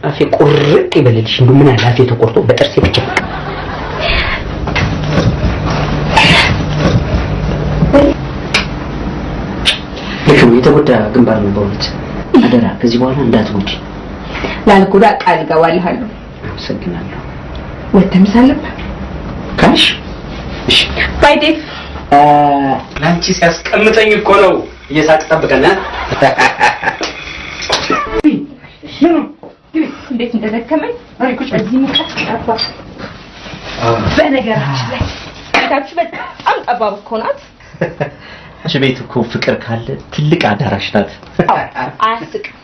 አፌ ቁርጥ ይበልልሽ። እንደው ምን አለ አፌ ተቆርጦ በጥርሴ ብቻ ለምን የተጎዳ ግንባር ነው በእውነት። አደራ ከዚህ በኋላ እንዳትጎጂ። ላልጎዳ ቃል ገባልሃለሁ። አመሰግናለሁ። ወተምሳለብ ካሽ እሺ ባይ ዴቭ። ላንቺ ሲያስቀምጠኝ እኮ ነው እየሳቅ ጠብቀና እንዴት እንደደከመኝ እዚህ ሙቀት አባ። በነገራችን ላይ ታች በጣም ጠባብ እኮ ናት። እሺ ቤት እኮ ፍቅር ካለ ትልቅ አዳራሽ ናት። አያስቅም።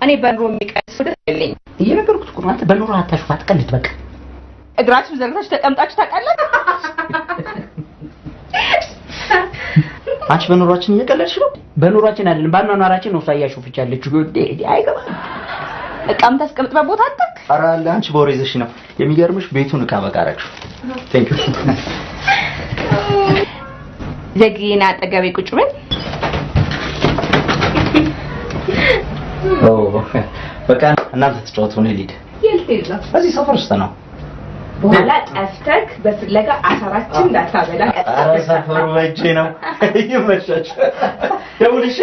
እኔ በኑሮ የሚቀርስ ወደ የለኝ እየነገርኩት እኮ አንተ በኑሮ አታሽፋ አትቀልድ። በቃ እግራችሁ ዘርጋችሁ ተቀምጣችሁ ታውቃላችሁ? አንቺ በኑሯችን እየቀለድሽ ነው። በኑሯችን አይደለም ባናኗራችን ነው ሳያሹፍቻለች አይገባም እቃም ታስቀምጥበት ቦታ አጣክ ኧረ ለአንቺ ቦሬዘሽ ነው የሚገርምሽ ቤቱን እቃ በቃረክሽ ቴንክ ዩ ዘግይና አጠገቤ ቁጭ በል በቃ እናንተ ተጫወቱ ነው ሊድ የልቴላ እዚህ ሰፈር ውስጥ ነው በኋላ ጠፍተክ በፍለጋ አሳራችን እንዳታበላ ኧረ ሰፈሩ ወጄ ነው ይመሻች ደውልሽ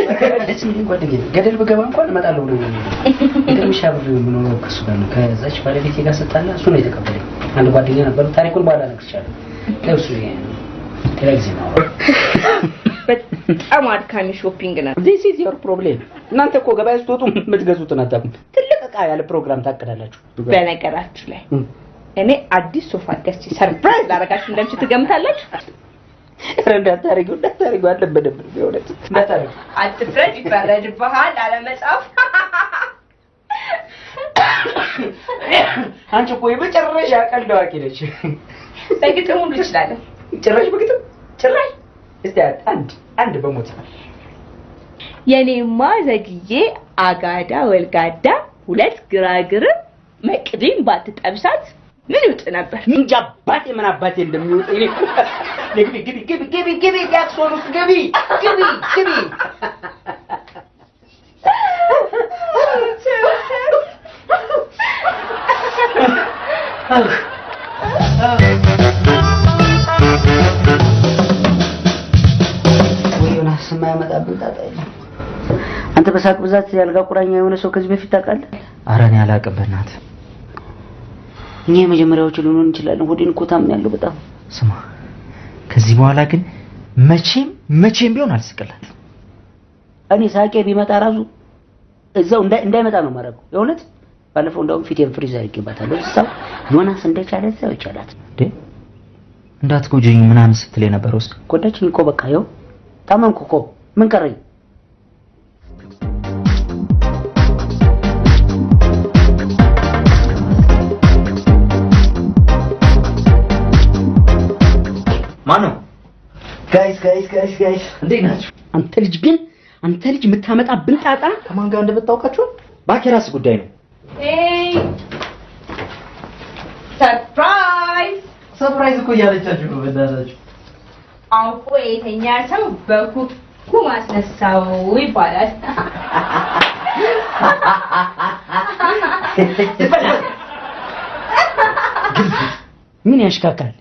ደስ የሚል ጓደኛ ገደል በገባ እንኳን እመጣለሁ ብሎ ገርምሻ ብሎ ምን ነው ከሱ ጋር ነው ከዛች ባለቤቴ ጋር ሰጣና እሱ ነው የተቀበለኝ አንድ ጓደኛ ነበር ታሪኩን በኋላ ነግርሻለሁ ለሱ ቴሌቪዥ ነው በጣም አድካሚ ሾፒንግ ነው this is your problem እናንተ እኮ ገበያ ስትወጡ የምትገዙትን አታውቁም ትልቅ ዕቃ ያለ ፕሮግራም ታቀዳላችሁ በነገራችሁ ላይ እኔ አዲስ ሶፋ ገዝቼ ሰርፕራይዝ ላደርጋችሁ እንደምችል ትገምታላችሁ እንዳታረጊው አለበደብ ቢሆንት እንዳታረጊው አትፍረድ ይፈረድብሃል አለመጻፍ አንቺ እኮ የመጨረሻ ቀልድ አዋቂ ነሽ በግጥም ሁሉ ይችላል ጭራሽ በግጥም ጭራሽ እስቲ አንድ በሞት የኔማ ዘግዬ አጋዳ ወልጋዳ ሁለት ግራግር መቅዲን ባትጠብሳት ምን ይውጥ ነበር እንጃ ምን አባቴ እንደሚወጥ እኔ ግቢ ያክሶሉስ ግቢ ወይና ስማያ መጣብን ታጣይ አንተ በሳቅ ብዛት ያልጋ ቁራኛ የሆነ ሰው ከዚህ በፊት ታውቃለህ? ኧረ እኔ አላውቅም በእናትህ እኛ የመጀመሪያዎቹ ልንሆን እንችላለን ሆዴን እኮ ታምኛለሁ በጣም ስማ ከዚህ በኋላ ግን መቼም ቢሆን አልስቅላት እኔ ሳቄ ቢመጣ ራሱ እዛው እንዳይመጣ ነው ማረገው የእውነት ባለፈው እንደውም ፊቴን ፍሪዝ አድርጌባታለሁ እዛው ዮናስ እንደቻለ እዛው ይቻላል እንዴ እንዳትጎጂኝ ምናምን ስትል የነበረው ጎዳችኝ እኮ በቃ ይኸው ታመምኩ እኮ ምን ቀረኝ ማነው ጋይስ እንዴት ናችሁ አንተ ልጅ የምታመጣብን ጣጣ ከማን ጋር እንደምታውቃችሁ ባኬራስ ጉዳይ ነው ሰርፕራይዝ እኮ እያለቻችሁ ነው በእናታችሁ አውቆ የተኛ ሰው በኩኩ ማስነሳው ይባላል ምን ያሽካካል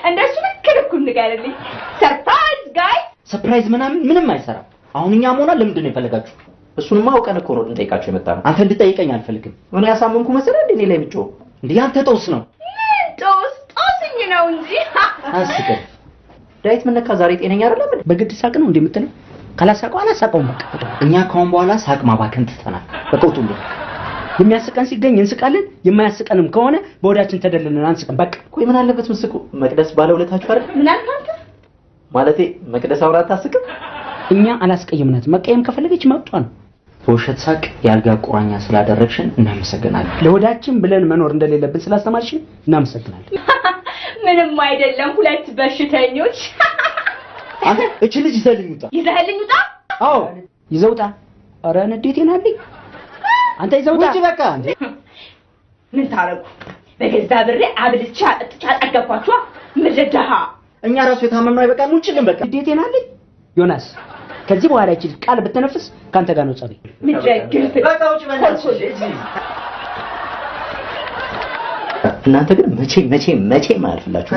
እንደሱ ልክልኩን ንገርልኝ ሰርፕራይዝ ምንም አይሰራም አሁን እኛ ሆነ ለምንድን ነው የፈለጋችሁ እሱንማ አውቀን እኮ ነው እንጠይቃችሁ የመጣ ነው አንተ እንድጠይቀኝ አልፈልግም እኔ ያሳመንኩ መሰለህ እንዴ ላይ ምጮ እንዴ አንተ ጦስ ነው ጦስኝ ነው እንጂ አስከ ዳይት ምን ነካ ዛሬ ጤነኛ አይደለም በግድ ሳቅ ነው እንደምትለው ካላሳቀው አላሳቀውም በቃ እኛ ካሁን በኋላ ሳቅ ማባከን ትተናል በቆጡ እንዴ የሚያስቀን ሲገኝ እንስቃለን የማያስቀንም ከሆነ በወዳችን ተደልለን አንስቀን በቃ ቆይ ምን አለበት ምስቁ መቅደስ ባለውለታችሁ አይደል ምን አልካንተ ማለቴ መቅደስ አውራት ታስቅም እኛ አላስቀየምናት መቀየም ከፈለገች መብቷ ነው በውሸት ሳቅ ያልጋ ቁራኛ ስላደረግሽን እናመሰግናለን ለወዳችን ብለን መኖር እንደሌለብን ስላስተማርሽን እናመሰግናለን ምንም አይደለም ሁለት በሽተኞች አንተ እቺ ልጅ ይዘህልኝ ውጣ አዎ ይዘውጣ ኧረ ንዴቴን አለኝ አንተ ይዘውጣ ውጪ በቃ እንዴ ምን ታረጉ በገዛ ብሬ አብልቻ አጥቻ አጠገባችሁ ምድደሃ እኛ ራሱ የታመምነው አይበቃም ውጪ ግን በቃ ንዴቴን አለኝ ዮናስ ከዚህ በኋላ እቺ ቃል ብትነፍስ ካንተ ጋር ነው ጸበይ ምድረግል በቃ ውጪ በእናትሽ እናንተ ግን መቼም አልፍላችሁ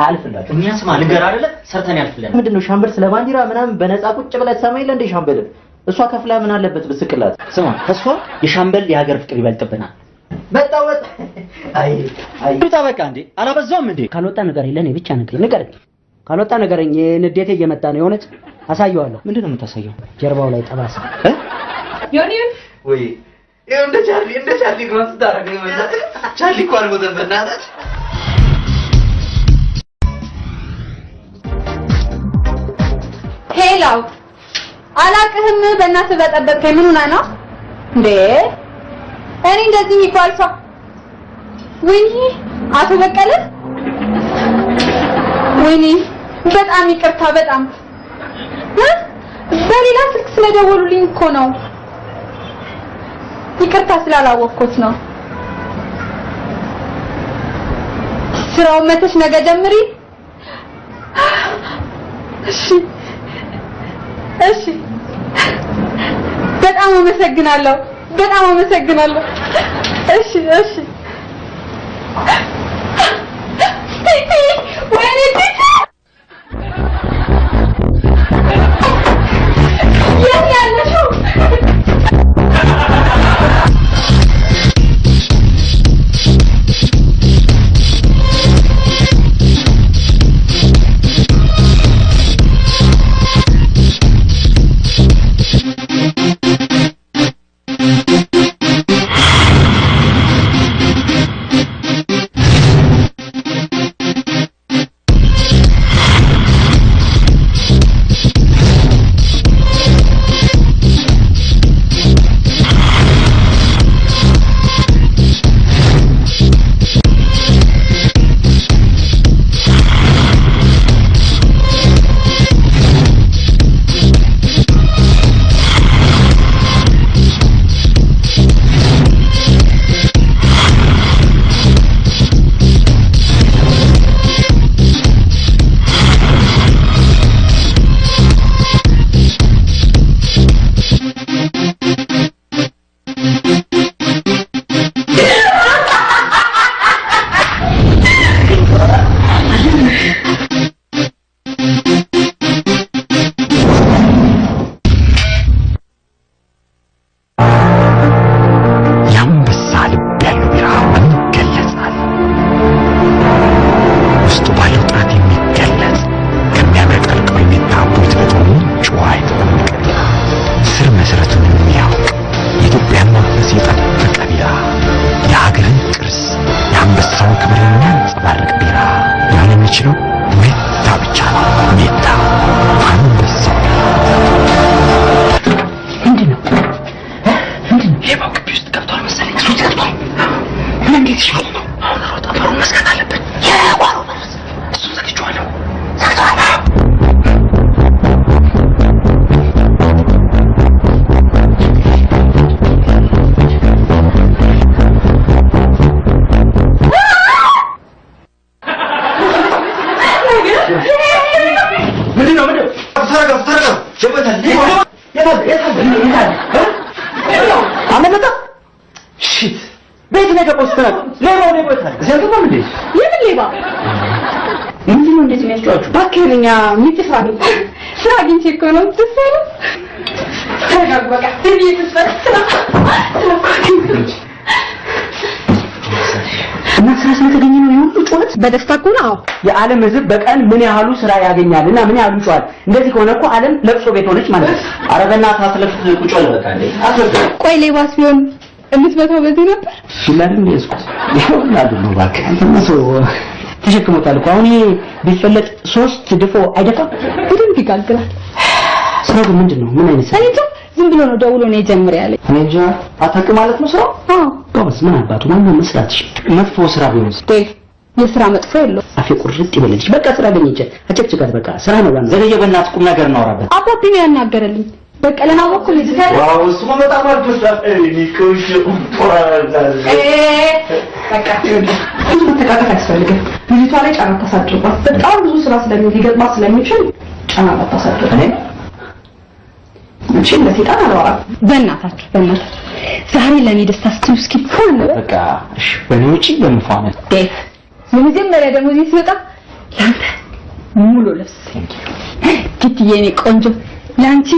እኛ ስማ ንገር አይደለ ሰርተን ያልፍለን ምንድነው ሻምበል ስለ ባንዲራ ምናምን በነፃ ቁጭ ብለህ ሰማይ ለእንደ ሻምበል እሷ ከፍላ ምን አለበት ብስቅላት ስማ ከሷ የሻምበል የሀገር ፍቅር ይበልጥብናል በጣወጥ አይ ዱታ በቃ እንዴ አላበዛውም እንዴ ካልወጣ ነገር ለኔ ብቻ ነገር ካልወጣ ነገረኝ ንዴቴ እየመጣ ነው የሆነች አሳየዋለሁ ምንድነው የምታሳየው ጀርባው ላይ ጠባሳ ዮኒ ወይ ይሄው እንደ ቻርሊ ግሮስ ታረገኝ ማለት ቻርሊ ቋል ወደበናት ሄሎ አላቅህም በእናትህ በጠበቅከኝ ምን ሆና ነው እንዴ እኔ እንደዚህ የሚባል ሰው ወይ አቶ በቀለ ወይኔ በጣም ይቅርታ በጣም በሌላ ስልክ ስለደወሉልኝ እኮ ነው። ይቅርታ ስላላወቅኩት ነው። ስራውን መተሽ ነገ ጀምሪ። እሺ እሺ። በጣም አመሰግናለሁ። እሺ እሺ። ወይኔ የት ያለሽው? ስራ አግኝቼ እኮ ነው ትሰራ። ተረጋጉ በቃ። እና ስራ ስለተገኘ ነው የሁሉ ጩኸት? በደስታ እኮ ነው። የዓለም ሕዝብ በቀን ምን ያህሉ ስራ ያገኛል እና ምን ያህሉ ጩኸት? እንደዚህ ከሆነ እኮ ዓለም ለቅሶ ቤት ሆነች ማለት ነው። ኧረ በእናትህ አስለፍት ቁጭ በል በቃ። እንዴ አስለፍት። ቆይ ሌባስ ቢሆን የምትመታው በዚህ ነበር? ይላል እንዴ እሱ? ይሁን አይደል እባክህ። አንተማ ሰው ተሸክሞታል እኮ። አሁን ይሄ ቢፈለጥ 3 ድፎ አይደፋም? በደንብ ይጋግራል። ስራው ግን ምንድነው? ምን አይነት ስራ? እኔ ዝም ብሎ ነው ደውሎ ነው የጀመረ ያለኝ። እኔ እንጃ። አታውቅም ማለት ነው ስራው? አዎ። ጎበዝ። ምን አባቱ ማነው መስራትሽ? መጥፎ ስራ ቢሆንስ? የስራ መጥፎ የለው። አፌ ቁርጥ ይበልልሽ። በቃ ስራ አገኘች። አጨቅጭቃት በቃ። ስራ ነው ዋናው። ዘገየ በእናትህ ቁም ነገር እናወራበት። አባቴ ያናገረልኝ በቀለና በኩል ይዘታል። ዋው እሱ በጣም አልተሳፈ ኒኮሽ በቃ ብዙ ተቃቀፍ ያስፈልጋል። ልጅቷ ላይ ጫና ታሳድርባት። በጣም ብዙ ስራ ስለሚገጥማት ስለሚችል ጫና ታሳድር። እሺ ለሴጣን አላወራም። በእናታችሁ ዛሬ ለኔ ደስታ ስትሉ እስኪ ፉል በቃ እሺ። በኔ ውጪ በመፋመት ዴፍ የመጀመሪያ ደግሞ እዚህ ሲወጣ ላንተ ሙሉ ልብስ ግትዬ የኔ ቆንጆ ላንቺ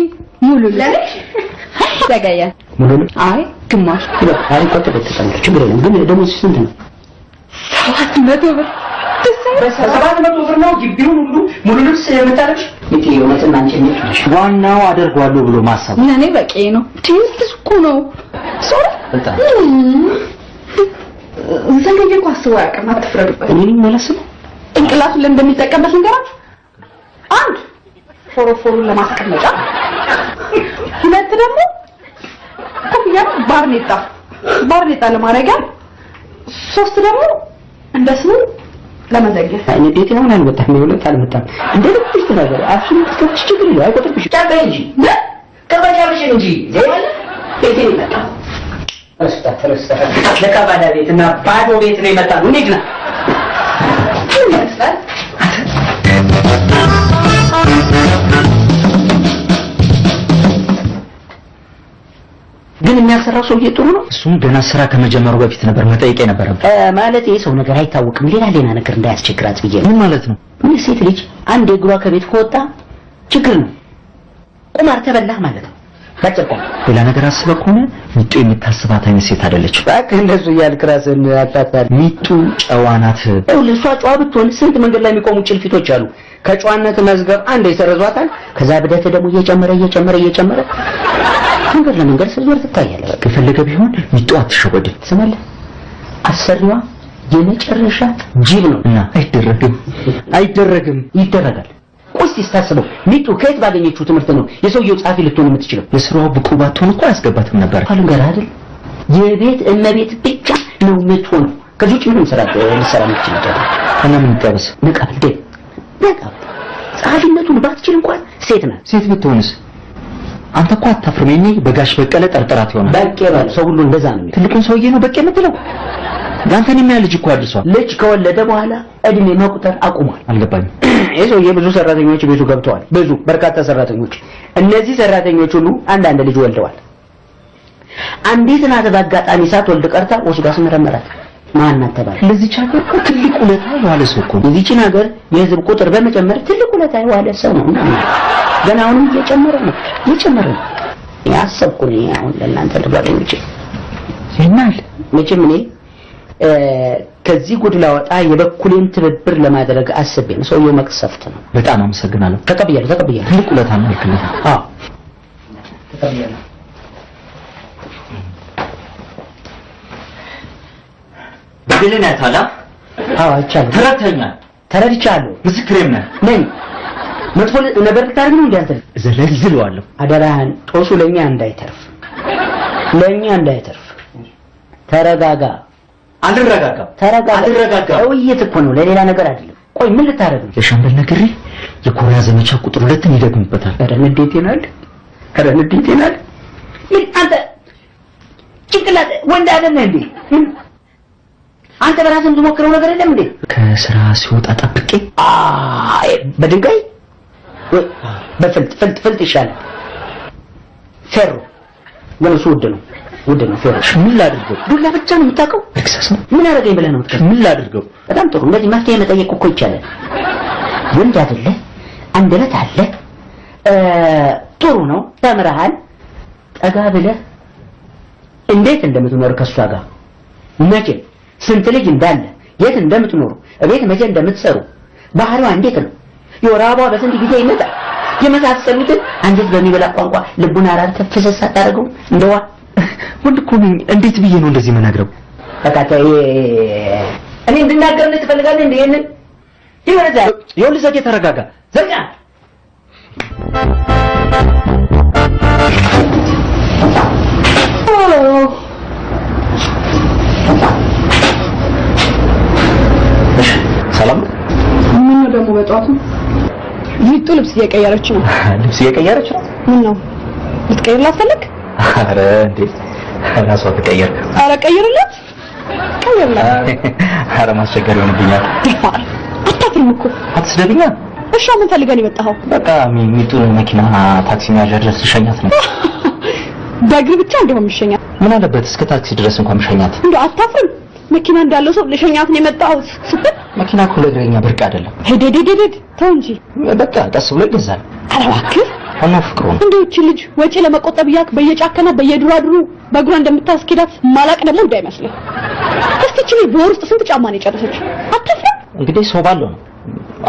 ሙሉ ልብስ ዘጋያ ሙሉ ልብስ አይ ግማሽ አይ ቆጥበ ተጠንቀቅ። ችግር የለም ግን ደግሞ ስንት ነው? 700 ብር። 700 ብር ነው ግቢውን ሁሉ ሙሉ ልብስ የምታለብሽ? እንዴ ወጥና አንቺ ነሽ። ዋናው አደርጓለሁ ብሎ ማሰብ ለኔ በቂ ነው። ትንሽ እኮ ነው። ሶሪ በጣም ዘንገዬ እኮ አስበው ያውቃል። አትፍረዱበት። እኔ ማለት ነው እንቅላቱን ለምን እንደሚጠቀምበት ንገራችሁ። አንድ ፎሮፎሩን ለማስቀመጫ፣ ሁለት ደግሞ ኮፍያ ባርኔጣ ለማድረጊያ፣ ሶስት ደግሞ እንደ ስሙ ለመዘግየት እኔ ቤት ነው አልመጣም ነው አልመጣም እንዴ ልብሽ ተናገር አፍሽን ትከፍሽ ችግር ነው አይቆጥርብሽ ታውቃይ እንጂ ከበጃለሽ እንጂ ቤት ይመጣ አስተፈረስታ ለካባዳ ቤትና ባዶ ቤት ነው የመጣው እንዴት ነው ግን የሚያሰራው ሰውዬ ጥሩ ነው እሱም ገና ስራ ከመጀመሩ በፊት ነበር መጠየቅ የነበረበት ማለት የሰው ነገር አይታወቅም ሌላ ነገር እንዳያስቸግራት ብዬ ምን ማለት ነው ምን ሴት ልጅ አንድ እግሯ ከቤት ከወጣ ችግር ነው ቁማር ተበላህ ማለት ነው ባጭቆ ሌላ ነገር አስበህ ከሆነ ሚጡ የምታስባት አይነት ሴት አይደለች እባክህ እንደሱ እያልክ ራስህን አታታል ሚጡ ጨዋ ናት እሷ ጨዋ ብትሆን ስንት መንገድ ላይ የሚቆሙ ጭልፊቶች አሉ ከጨዋነት መዝገብ አንድ ይሰረዟታል ከዛ ብደት ደግሞ እየጨመረ መንገድ ለመንገድ ስትዞር ትታያለህ በቃ የፈለገ ቢሆን ሚጡ አትሸወድም ስማለህ አሰሪዋ የመጨረሻ ጅብ ነው እና አይደረግም ይደረጋል ቆስቲ ስታስበው ሚጡ ከየት ባገኘችው ትምህርት ነው የሰውየው ጻፊ ልትሆን የምትችለው የስራው ብቁ ባትሆን እኮ አያስገባትም ነበር አልንገር አይደል የቤት እመቤት ብቻ ነው የምትሆነው ከዚህ ውጭ ምንም ስራ ልትሰራ የምትችል እና ምን ይጠበስ ንቀብል ጻፊነቱን ባትችል እንኳን ሴት ናት ሴት ብትሆንስ አንተ እኮ አታፍርም የኔ በጋሽ በቀለ ጠርጥራት ይሆናል በቄ ባል ሰው ሁሉ እንደዛ ነው ትልቁን ሰውዬ ነው በቄ የምትለው ጋንተን የሚያ ልጅ እኮ አድርሷል ልጅ ከወለደ በኋላ እድሜ መቁጠር አቁሟል አልገባኝም የሰውዬ ብዙ ሰራተኞች ቤቱ ገብተዋል ብዙ በርካታ ሰራተኞች እነዚህ ሰራተኞች ሁሉ አንድ ልጅ ወልደዋል አንዲት ናት በአጋጣሚ ሳትወልድ ቀርታ ወስዶ አስመረመራት ማን ተባለ ለዚህ ቻገር እኮ ትልቅ ውለታ የዋለ ሰው እኮ የዚህች ሀገር የህዝብ ቁጥር በመጨመር ትልቅ ውለታ የዋለ ሰው ነው ገና አሁንም እየጨመረ ነው ያሰብኩኝ አሁን ለእናንተ ለጓደኞቼ ይናል መቼም እኔ ከዚህ ጉድ ላወጣ የበኩሌን ትብብር ለማድረግ አስቤ ነው ሰውየው መቅሰፍት ነው በጣም አመሰግናለሁ ተቀበያለሁ ትልቅ ውለታ ነው ልክልህ አዎ ተቀበያለሁ በግልን ያታላ አዎ አይቻለሁ ተረድቻለሁ ምስክሬም ነኝ መጥፎ ነገር ታርግ ነው እንዴ አንተ ዘለዝለዋለሁ አደራህን ጦሱ ለኛ እንዳይተርፍ ተረጋጋ አልረጋጋ ውይይት እኮ ነው ለሌላ ነገር አይደለም ቆይ ምን ልታረግ ነው ለሻምበል ነግሬ የኮሪያ ዘመቻ ቁጥር 2 ይደግምበታል ኧረ ንዴት ይናል ምን አንተ ጭንቅላት ወንድ አይደለም እንዴ አንተ በራስህ የምትሞክረው ነገር የለም እንዴ ከስራ ሲወጣ ጠብቄ በድንጋይ በፍልጥ ይሻላል ፌሮ ወንሱ ውድ ነው ፌሮ ምን ላድርገው ዱላ ብቻ ነው የምታውቀው እክሰስ ነው ምን አደረገኝ ብለህ ነው ምን ላድርገው በጣም ጥሩ እንደዚህ መፍትሄ መጠየቅ እኮ ይቻላል ወንድ አይደለ አንደበት አለ ጥሩ ነው ተምረሃል ጠጋ ብለህ እንዴት እንደምትኖር ከሷ ጋር መቼ ስንት ልጅ እንዳለ የት እንደምትኖሩ እቤት መቼ እንደምትሰሩ ባህሪዋ እንዴት ነው የወራባ በስንት ጊዜ ይመጣል የመሳሰሉትን አንዴት በሚበላ ቋንቋ ልቡን አራርተህ ፍሰስ አታደርገው እንደዋ ወንድ እኮ ነኝ እንዴት ብዬ ነው እንደዚህ መናገረው ተካታይ እኔ እንድናገር ነው ትፈልጋለህ እንዴ ይሄንን ይወረዳ ይኸውልህ ዘጌ ተረጋጋ ዘጋ ሰላም ምን ነው ደግሞ በጧቱ ይጡ ልብስ እየቀየረች ነው ምን ነው ልትቀይርላት ፈለክ ኧረ እንዴ ራሷ ትቀየር ኧረ ቀይርላት ኧረ ማስቸገር ይሆንብኛል አታፍርም እኮ አትስደብኛ እሺ ምን ፈልገን የመጣኸው በቃ ሚጡን መኪና ታክሲ መያዣ ድረስ ልሸኛት ነው በእግር ብቻ እንደሆነ ምሸኛት ምን አለበት እስከ ታክሲ ድረስ እንኳን ምሸኛት እንደው አታፍርም መኪና እንዳለው ሰው ልሸኛት ነው የመጣው ስትል መኪና እኮ ለእግረኛ ብርቅ አይደለም ሄደደደደ ተው እንጂ በቃ ቀስ ብሎ ይገዛል ኧረ እባክህ እና ፍቅሩ እንደው እቺ ልጅ ወጪ ለመቆጠብ ያክ በየጫከና በየዱራድሩ በእግሯ እንደምታስኬዳት ማላቅ ደግሞ እንዳይመስልህ እስቲ እቺ ልጅ በወር ውስጥ ስንት ጫማ ነው የጨረሰችው አታፍርም እንግዲህ ሰው ባለው ነው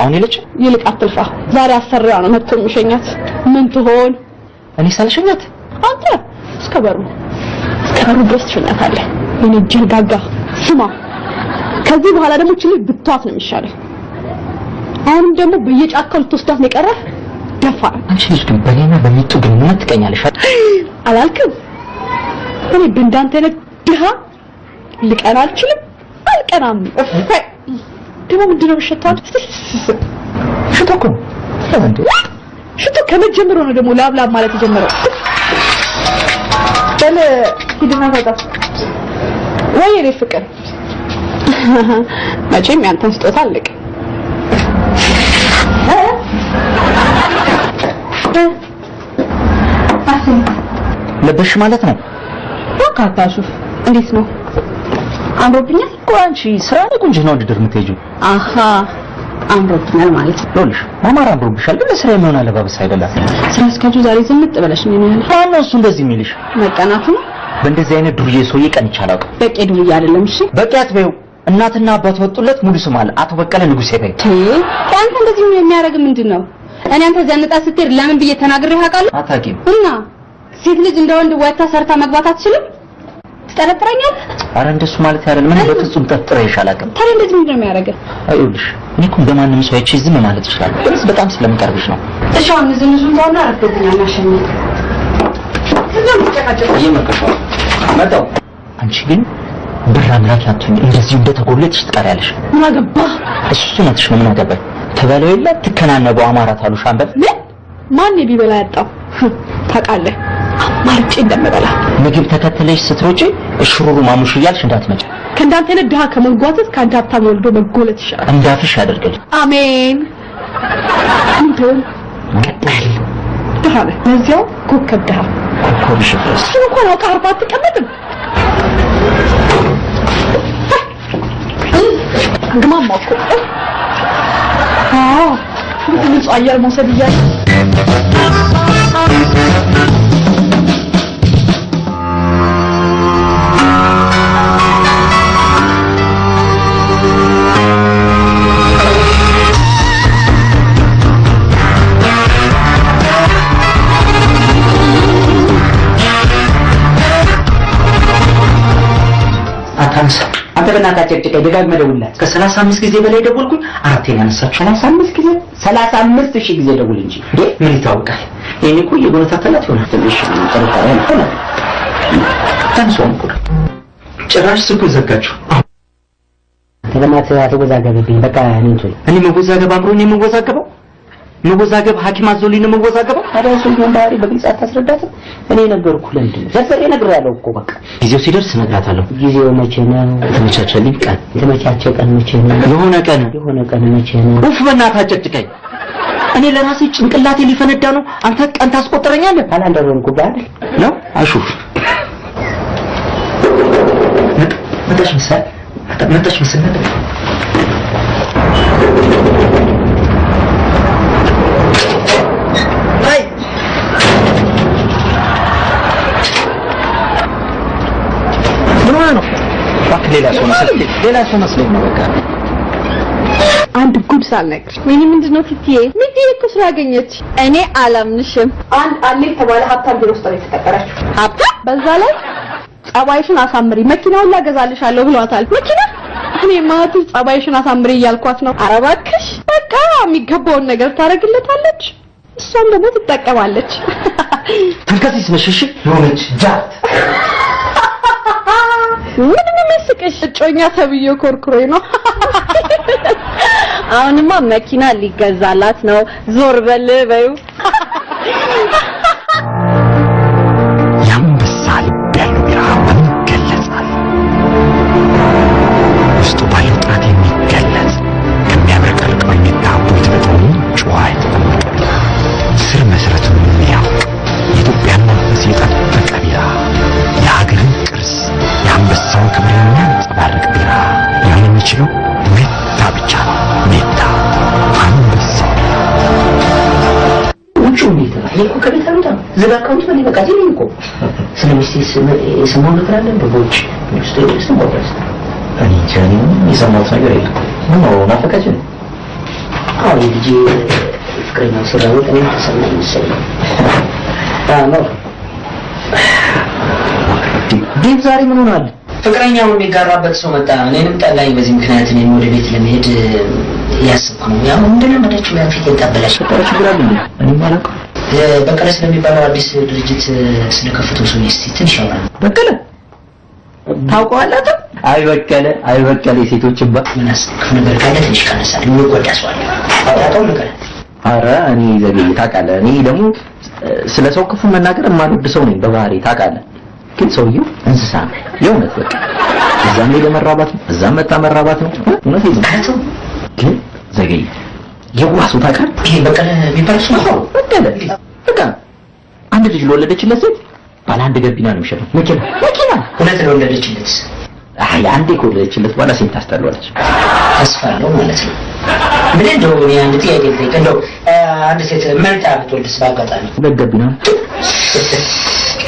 አሁን ይልጭ ይልቅ አትልፋ ዛሬ አሰሪዋ ነው መጥቶ የሚሸኛት ምን ትሆን እኔ ሳልሸኛት አንተ እስከበሩ ድረስ ትሸኛታለህ የኔ ጀርጋጋ ስማ ከዚህ በኋላ ደግሞ እቺ ልጅ ብትዋት ነው የሚሻለው አሁንም ደግሞ በየጫካው ልትወስዳት ነው የቀረህ ደፋር አንቺ ልጅ ግን በኔና በሚጡ ግን ምን ትቀኛለሽ አላልክም እኔ በእንዳንተ አይነት ድሃ ልቀና አልችልም አልቀናም ደግሞ ምንድነው የምትሸታው? ሽቶ እኮ ነው እንዴ? ሽቶ ከመጀመሩ ነው ደግሞ ላብላብ ማለት የጀመረው። በል ሂድና ታጣ ወይ የኔ ፍቅር መቼም ያንተን ስጦታ አለቀ። ለበሽ ማለት ነው። ታካታሹፍ እንዴት ነው? አምሮብኛል እኮ አንቺ ስራ ላይ ቁንጅ ነው ውድድር የምትሄጂው። አሃ አምሮብኛል ማለት ነው። ይኸውልሽ ማማር አምሮብሻል፣ ግን ለስራ የሚሆን አለባበስ አይደለም። ስራ እስካጁ ዛሬ ዝምጥ ብለሽ ነው ያለው። ማነው እሱ እንደዚህ የሚልሽ? መቀናቱ ነው። በእንደዚህ አይነት ዱርዬ ሰውዬ ቀንቼ አላውቅም። በቄ ዱርዬ አይደለም። እሺ በቄ አትበይው። እናትና አባቱ ወጡለት ሙሉ ስም አለ አቶ በቀለ ንጉሴ በይ። አንተ እንደዚህ የሚያደርግ ምንድነው? እኔ አንተ ዘንጣ ስትሄድ ለምን ብዬ ተናግሬህ አውቃለሁ? አታውቂም እና ሴት ልጅ እንደ ወንድ ወጣ ሰርታ መግባት አትችልም? ትጠረጥረኛለህ? ኧረ እንደሱ ማለት አይደለም። ምን በፍጹም ጠርጥሬሽ አላውቅም። ታዲያ እንደዚህ ምንድነው የሚያደርገው? አይውልሽ እኔ እኮ እንደማንም ሰው አይቼ ዝም ማለት እችላለሁ፣ ግን በጣም ስለምቀርብሽ ነው። እሺ አሁን ዝንዙን ታውና አረፍኩኛል አሸኝ ከዛም ተጨቃጨቀ እየመከሽው መጣው። አንቺ ግን ብር አምላክ አትሁኝ፣ እንደዚህ እንደተጎለጥሽ ትቀሪያለሽ። ምን አገባ? እሱ ነትሽ ነው። ምን አገባኝ? ተበለው የለ ትከናነቡ አማራት አሉ ሻምበል። ማን ቢበላ ያጣው ታውቃለህ? ማርጬ እንደምበላ ምግብ ተከትለሽ ስትሮጪ እሽሩሩ ማሙሽ እያልሽ እንዳትመጪ። ከእንዳንተ አይነት ድሃ ከመጓተት ከአንተ ሀብታም ወልዶ መጎለት ይሻላል። እንዳፍሽ ያደርግልኝ። አሜን። እንትን ቀጣል ድሃ ነህ፣ ለዚያው ኮከብ ድሃ። ኮከብሽ ድረስ እሱን እንኳን አውቃ አርባ አትቀመጥም። ግማማ እኮ ንጹህ አየር መውሰድ እያለ አታንሳ። አንተ በእናትህ አጨቅጭቀኝ፣ ደጋግመህ ደውልላት። ከ35 ጊዜ በላይ ደወልኩኝ፣ አራቴን ያነሳችሁ። 35 ጊዜ 35 ሺህ ጊዜ ደውል እንጂ እንዴ ምን ይታወቃል? ይሄን እኮ የጎነታተላት ይሆናል። ትንሽ ጥርጣሬ ነው። ታንሶም እኮ ጭራሽ ስልኩን ዘጋችሁ። ተለማት አትወዛገብብኝ። በቃ እኔ መወዛገብ አምሮኝ የምወዛገበው መወዛገብ ሐኪም አዞልኝ ነው የምወዛገበው። ታዲያ እሱ ምን ባህሪ በግልጽ አታስረዳትም? እኔ ነገርኩህ። ለምንድን ነው ዘፈሬ ነግሬያለሁ እኮ። በቃ ጊዜው ሲደርስ እነግራታለሁ። ጊዜው መቼ ነው? የተመቻቸልኝ ቀን። የተመቻቸ ቀን መቼ ነው? የሆነ ቀን መቼ ነው? ኡፍ በእናትህ አጨቅጭቀኝ። እኔ ለራሴ ጭንቅላቴ ሊፈነዳ ነው። አንተ ቀን ታስቆጥረኛለህ? አላንደረምኩ ጋር ነው አሹፍ መጣሽ መሰል ሌላ ሰው መስሎኝ ነው። በቃ አንድ ጉድ ሳልነግርሽ። ወይኔ ምንድነው ፍትዬ? ምንድነው እኮ ስላገኘች እኔ አላምንሽም። አንድ አለ የተባለ ሀብታም ቢሮ ውስጥ ነው የተቀጠረችው። ሀብታም በዛ ላይ ጸባይሽን አሳምሪ መኪናውን ላገዛልሻለሁ ብሏታል። መኪና እኔ ማቱ ጸባይሽን አሳምሪ እያልኳት ነው። ኧረ እባክሽ በቃ የሚገባውን ነገር ታደርግለታለች፣ እሷም ደግሞ ትጠቀማለች። ተንከሲስ ነሽ እሺ? ሆነች ጃት ምን መስቀሽ እጮኛ ተብዬ ኮርኩሬ ነው። አሁንማ መኪና ሊገዛላት ነው። ዞር በል በዩ። የአንበሳ ልብ ያለው ቢራ ምን ይገለጻል? ውስጡ ባለው ጥራት የሚገለጽ ከሚያብረቀርቀው የሚታቡ የተፈጥሮ ጨዋ የተጠመቀ ቢራ፣ ስር መሰረቱን የሚያውቅ የኢትዮጵያን መንፈስ የጠበቀ ቢራ፣ የሀገርን ቅርስ የአንበሳውን ክብር የሚያንጸባርቅ ቢራ ሊሆን የሚችለው ሜታ ብቻ ነው። ሜታ አንበሳ ውጭ እንዴት ነው? ይሄ እኮ ከቤት አልወጣም። ዝግ አካውንት በል በቃ እዚህ ነኝ እኮ። ስለሚስቴ የሰማው ነገር አለ በቦች ውስጥ ውስጥ ሞባይል እኔ ጃኒ የሰማሁት ነገር የለም። ምን ነው ናፈቀች? አዎ ልጄ ፍቅረኛው ሲራወጥ እኔ ተሰማኝ መሰለኝ። ነው ዲብ ዛሬ ምን ሆኗል? ፍቅረኛው የሚጋራበት ሰው መጣ። እኔንም ጠላኝ። በዚህ ምክንያት እኔም ወደ ቤት ለመሄድ ያስብኩ ነው። ያው ምንድነው መጣች ላይ ፊት ተጠበለሽ ችግር አለ። እኔ ማለት በቀለ ስለሚባለው አዲስ ድርጅት ስለከፈተው ሰው እስቲ ትንሽ ያወራ። በቀለ ታውቀዋለህ? አይ በቀለ የሴቶች እንባ ነገር ካለ ትንሽ ቀነሳል የሚጎዳ ሰው አለ አውጣው ነገር ኧረ እኔ ዘገየ ታውቃለህ እኔ ደግሞ ስለ ሰው ክፉ መናገር የማልወድ ሰው ነኝ በባህሪ ታውቃለህ ግን ሰውየው እንስሳ ነው የእውነት በቃ እዛም ሄደ መራባት ነው እዛም መጣ መራባት ነው እውነት ነው ግን ዘገየ የዋሱ ታውቃለህ ይሄ በቀለ የሚባል ሰው ነው በቃ አንድ ልጅ ለወለደችለት ሴት ባለ አንድ ገቢና ነው የሚሸጠው መኪና እውነት ነው ወለደችለት አይ አንዴ ከወለደችለት በኋላ ሴት ታስጠላለች አስፋለው ማለት ነው ምን እንደው እኔ አንድ ጥያቄ ልጠይቅ እንደው አንድ ሴት መልጣ ብትወልድስ ባጋጣሚ ለገቢና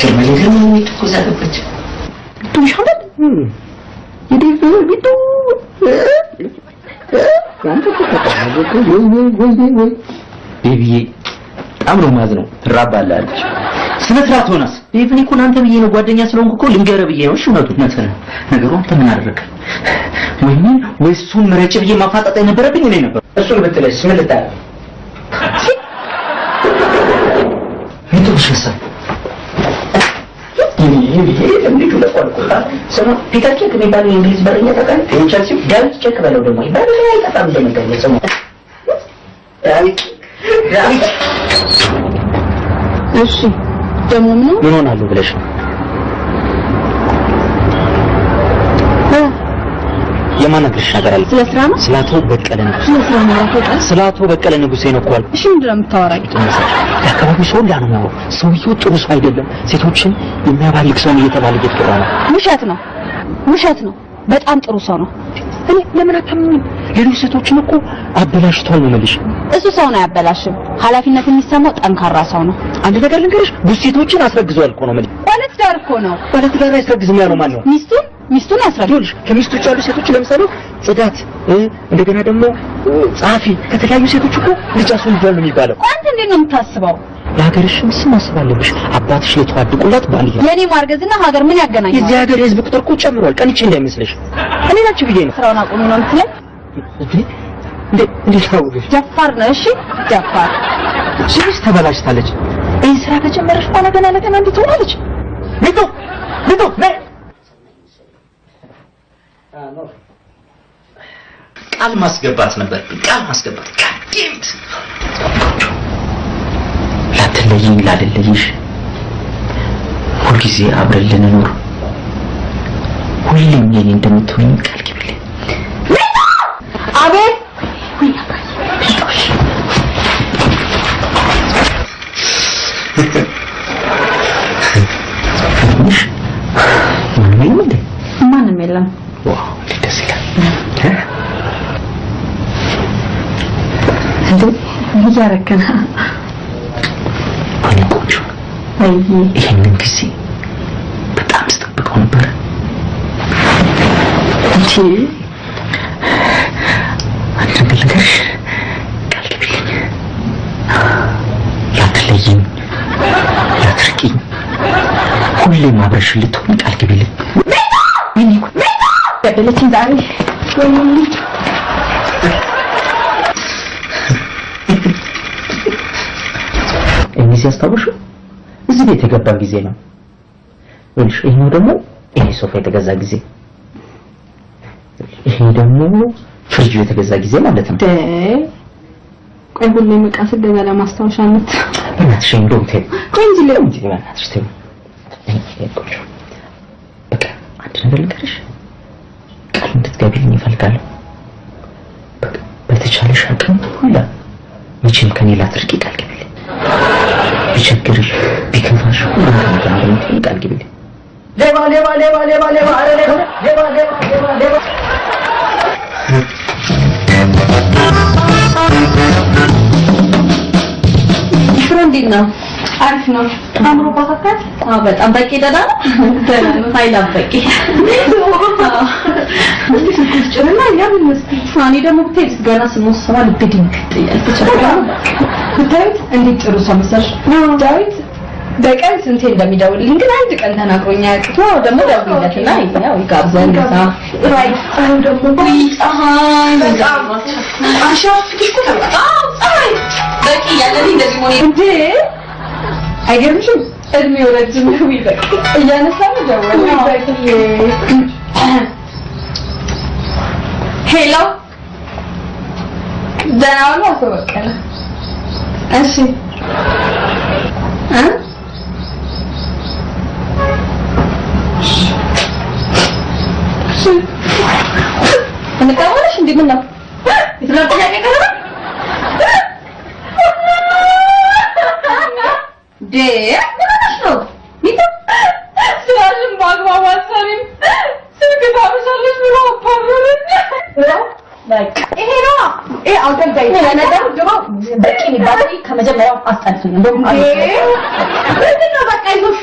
ከመለ ግን ትቆዛለች ትንሽበት ይዲፍ ቢቱ ያንተ ወይ ቤቢዬ በጣም ነው ማዝነው ትራባላለች ስነስርዓት ሆነስ ቤቢኒ እኮ አንተ ብዬ ነው ጓደኛ ስለሆንኩ እኮ ልንገር ብዬ ነው እሺ ነገሩ አንተ ምን አደረክ ወይሱን መረጭ ብዬ ማፋጣጣ የነበረብኝ እኔ ነበር እሱን ብትለስ ምን ልታረግ ምንድነው ይሄ ለምንድን ነው ለቆልቆላ ሰማ ፒተር ቼክ የሚባል የእንግሊዝ በረኛ ተቀን ቼልሲ ዳዊት ቼክ በለው ደግሞ ይባል አይጠፋም እንደምትለው ሰማ ዳዊት እሺ ደግሞ ምን ሆናለሁ ብለሽ ነው የማነግርሽ ነገር አለ ስለ ስራ ነው ስላቶ በቀለ ንጉሴ ስለ ስራ ነው ስላቶ በቀለ ንጉሴ ነው እኮ አልኩ እሺ ምንድነው የምታወራኝ ያከባቢ ሰው ነው ሰውየው ጥሩ ሰው አይደለም ሴቶችን የሚያባልግ ሰው እየተባለ እየተቀራ ነው ውሸት ነው በጣም ጥሩ ሰው ነው እኔ ለምን አታምኝም ሌሎች ሴቶችን እኮ አበላሽቷል ነው መልሽ እሱ ሰው ነው ያበላሽም ኃላፊነት የሚሰማው ጠንካራ ሰው ነው አንድ ነገር ልንገርሽ ብዙ ሴቶችን አስረግዟል እኮ ነው ማለት ባለትዳር እኮ ነው ባለትዳር ያስረግዝም ያለው ማን ነው ሚስቱን ያስረግዛል ከሚስቱ ያሉ ሴቶች ለምሳሌ ጽዳት እንደገና ደግሞ ጻፊ ከተለያዩ ሴቶች እኮ ልጅ አስወልዷል ነው የሚባለው አንተ እንዴት ነው የምታስበው ለሀገርሽም ስም አስባለብሽ አባትሽ ለተዋድቁላት ባልያ የኔ ማርገዝና ሀገር ምን ያገናኛል የዚህ ሀገር የህዝብ ቁጥር እኮ ጨምሯል ቀንቼ እንዳይመስልሽ እኔ ናችሁ ብዬ ነው ስራውን አቁሙ ነው የምትለኝ እንዴ ታውቁሽ ጃፋር ነው እሺ ጃፋር ሽሽ ተበላሽታለች ይሄ ስራ ከጀመረሽ በኋላ ገና እንዴት ትሆናለች ቢቱ ነይ ቃል ማስገባት ነበር ጋዴምት ላትለይኝ ላልለይሽ ሁልጊዜ አብረን ልንኖር ሁሌም የኔ እንደምትሆኝ ቃል ግቢልኝ አቤት ማንም የለም ዋው ደስ ይላል እያረከና ቆንጆ ይሄንን ጊዜ በጣም ስጠብቀው ነበር እንጂ አንተ ልንገርሽ ቃል ግቢልኝ ላትለይኝ ላትርቂኝ ሁሌም አብረሽ ልትሆን ቃል ግቢልኝ ገደለችኝ ዛሬ እዚህ ያስታውሹ እዚህ ቤት የገባ ጊዜ ነው ወልሽ ይሄው ደግሞ ይሄ ሶፋ የተገዛ ጊዜ ይሄ ደግሞ ፍሪጅ የተገዛ ጊዜ ማለት ነው ቆይ ሁሌም ዕቃ ስገዛ ለማስታወሻነት እናትሽ እንደው ተይ ቆይ እንጂ እናትሽ ተይ በቃ አንድ ነገር ልንገርሽ ቃል እንድትገቢልኝ እፈልጋለሁ በተቻለሽ አቅም ሁላ መቼም ከኔ ላትርቂ ቃል ግቢልኝ ቢቸግርሽ ቢከፋሽ ሁሉም ነገር እንደምትሆን ቃል ግቢልኝ ሌባ ሽሮ እንዴት ነው አሪፍ ነው አምሮ ባካካት በጣም በቂ ደህና ነው ኃይላ በቂ ጭርና ያምን መስኪ ሳኒ ደግሞ ብትሄድ ገና ስንወስባ ልብድኝ ይጥያል ብታዩት እንዴት ጥሩ ሰው መሰለሽ ዳዊት በቀን ስንቴ እንደሚደውልልኝ ግን አንድ ቀን ተናግሮኛ ያቅቶ ደግሞ ደውልለትና ያው ይጋብዘን ዛ ራይ ደግሞ ፀሐይ በጣም አሻፍሽ እኮ ተባጣ ፀሐይ በቂ ያለልኝ እንደዚህ ሆነ እንዴ አይገርምሽም? እድሜው ረጅም ነው ይበቅ እያነሳን ደወል ሄሎ ደህና ዋሉ አቶ በቀለ እሺ እንታወልሽ እንዴ ምን ነው ይስላል ጥያቄ ቀረ ዴ ምንሽ ነው ሚታ ስራሽን በአግባቡ አትሰሪም ስልክ ታበሻለሽ ብሎ አባረረኝ በቃ ይሄ ነው ይሄ አውቀልዳይ ለነገሩ ድሮ በቂ የሚባል ከመጀመሪያው አስጠልቶኝ እንደውም ምንድነው በቃ ይዞሽ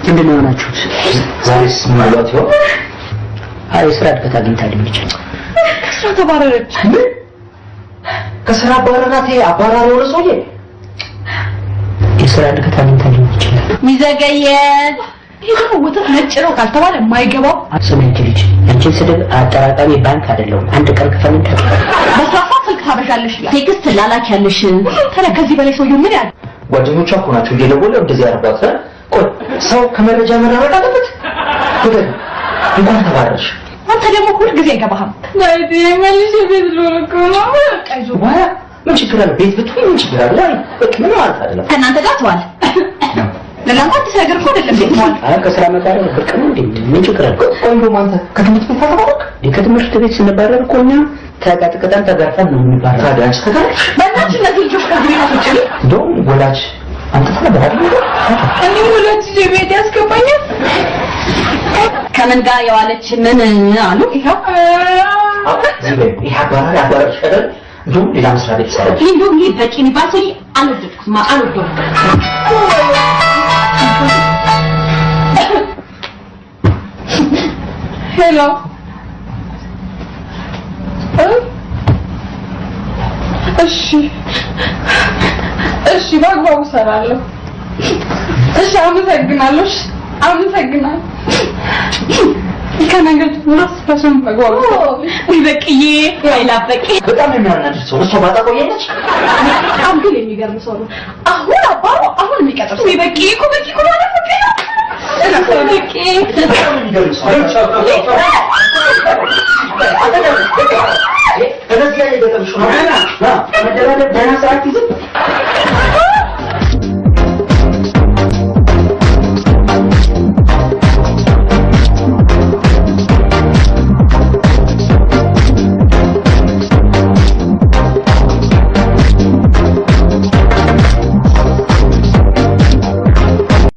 ምንድነው የሆናችሁት? ዛሬስ ምን ማለት ነው? አይ ስራ እድገት አግኝታለች። ከስራ ተባረረች። ከስራ አባረራት። አባራሪ ወደ ሰውዬ የስራ እድገት አግኝታለች። ሚዘገየት ይሄ ወተት ነጭ ነው ካልተባለ የማይገባው አስመንት ልጅ አንቺ ስድብ አጠራጣሚ ባንክ አይደለም። አንድ ቀን ከፈልን በስራፋ ስልክ ታበሻለሽ ቴክስት ላላክ ያለሽ ታዲያ ከዚህ በላይ ሰውዬው ምን ያህል ጓደኞቿ እኮ ናቸው እየደወሉ እንደዚህ ያደርጓት። ቆይ ሰው ከመረጃ መራራቅ አለበት። እንኳን ተባረርሽ። አንተ ደግሞ ሁሉ ጊዜ አይገባህም። ዳይቴ መልሽ ቤት ሎርኮ ነው ቀይዞ ዋያ ምን ችግር አለ? ቤት ብትሆን ምን ችግር አለ? አይ በቃ ምን ማለት አይደለም። ከእናንተ ጋር ተዋል ለላንተ አዲስ ነገር እኮ አይደለም። ቤት ተዋል አይ ከስራ መባረር ብርቅ ነው እንዴ? ምን ችግር አለ? ቆንጆ ማንተ ከትምህርት ቤት ተባረክ። ከትምህርት ቤት ስንባረር እኮ እኛ ተቀጥቀጠን ተገርፈን ነው የምንባረር። ታዲያ አንቺ ተጋርሽ በእናትሽ እነዚህ ልጆች ከዚህ ቤት አትወጪ። እንደውም ወላጅ አንተ ተባረክ እኔ ወላጅ ቤት ያስገባኛል። ከምን ጋር የዋለች ምን አሉ? ይሄው ይሄ አባራሽ አይደል? እንደውም ሌላ መስሪያ ቤት ሰራች። እንደውም ይሄ በቂ የሚባል ሰው አልወደድኩም አልወደድኩም። ሄሎ እሺ በአግባቡ እሰራለሁ። እሺ አመሰግናለሁ። አመሰግናለሁ። ከነገር ማስፈሰም በጓጉ ይበቅዬ አይላበቂ በጣም የሚያናድድ ሰው እሷ ባጣ ቆየች። በጣም ግን የሚገርም ሰው ነው። አሁን አባሩ አሁን የሚቀጥር ሰው ይበቅዬ እኮ በቂ እኮ ማለት ነው። ይበቂ በጣም የሚገርም ሰው እነዚህ ላይ ገጠምሽ ነው። መደራደር ደህና ሰዓት ይዘን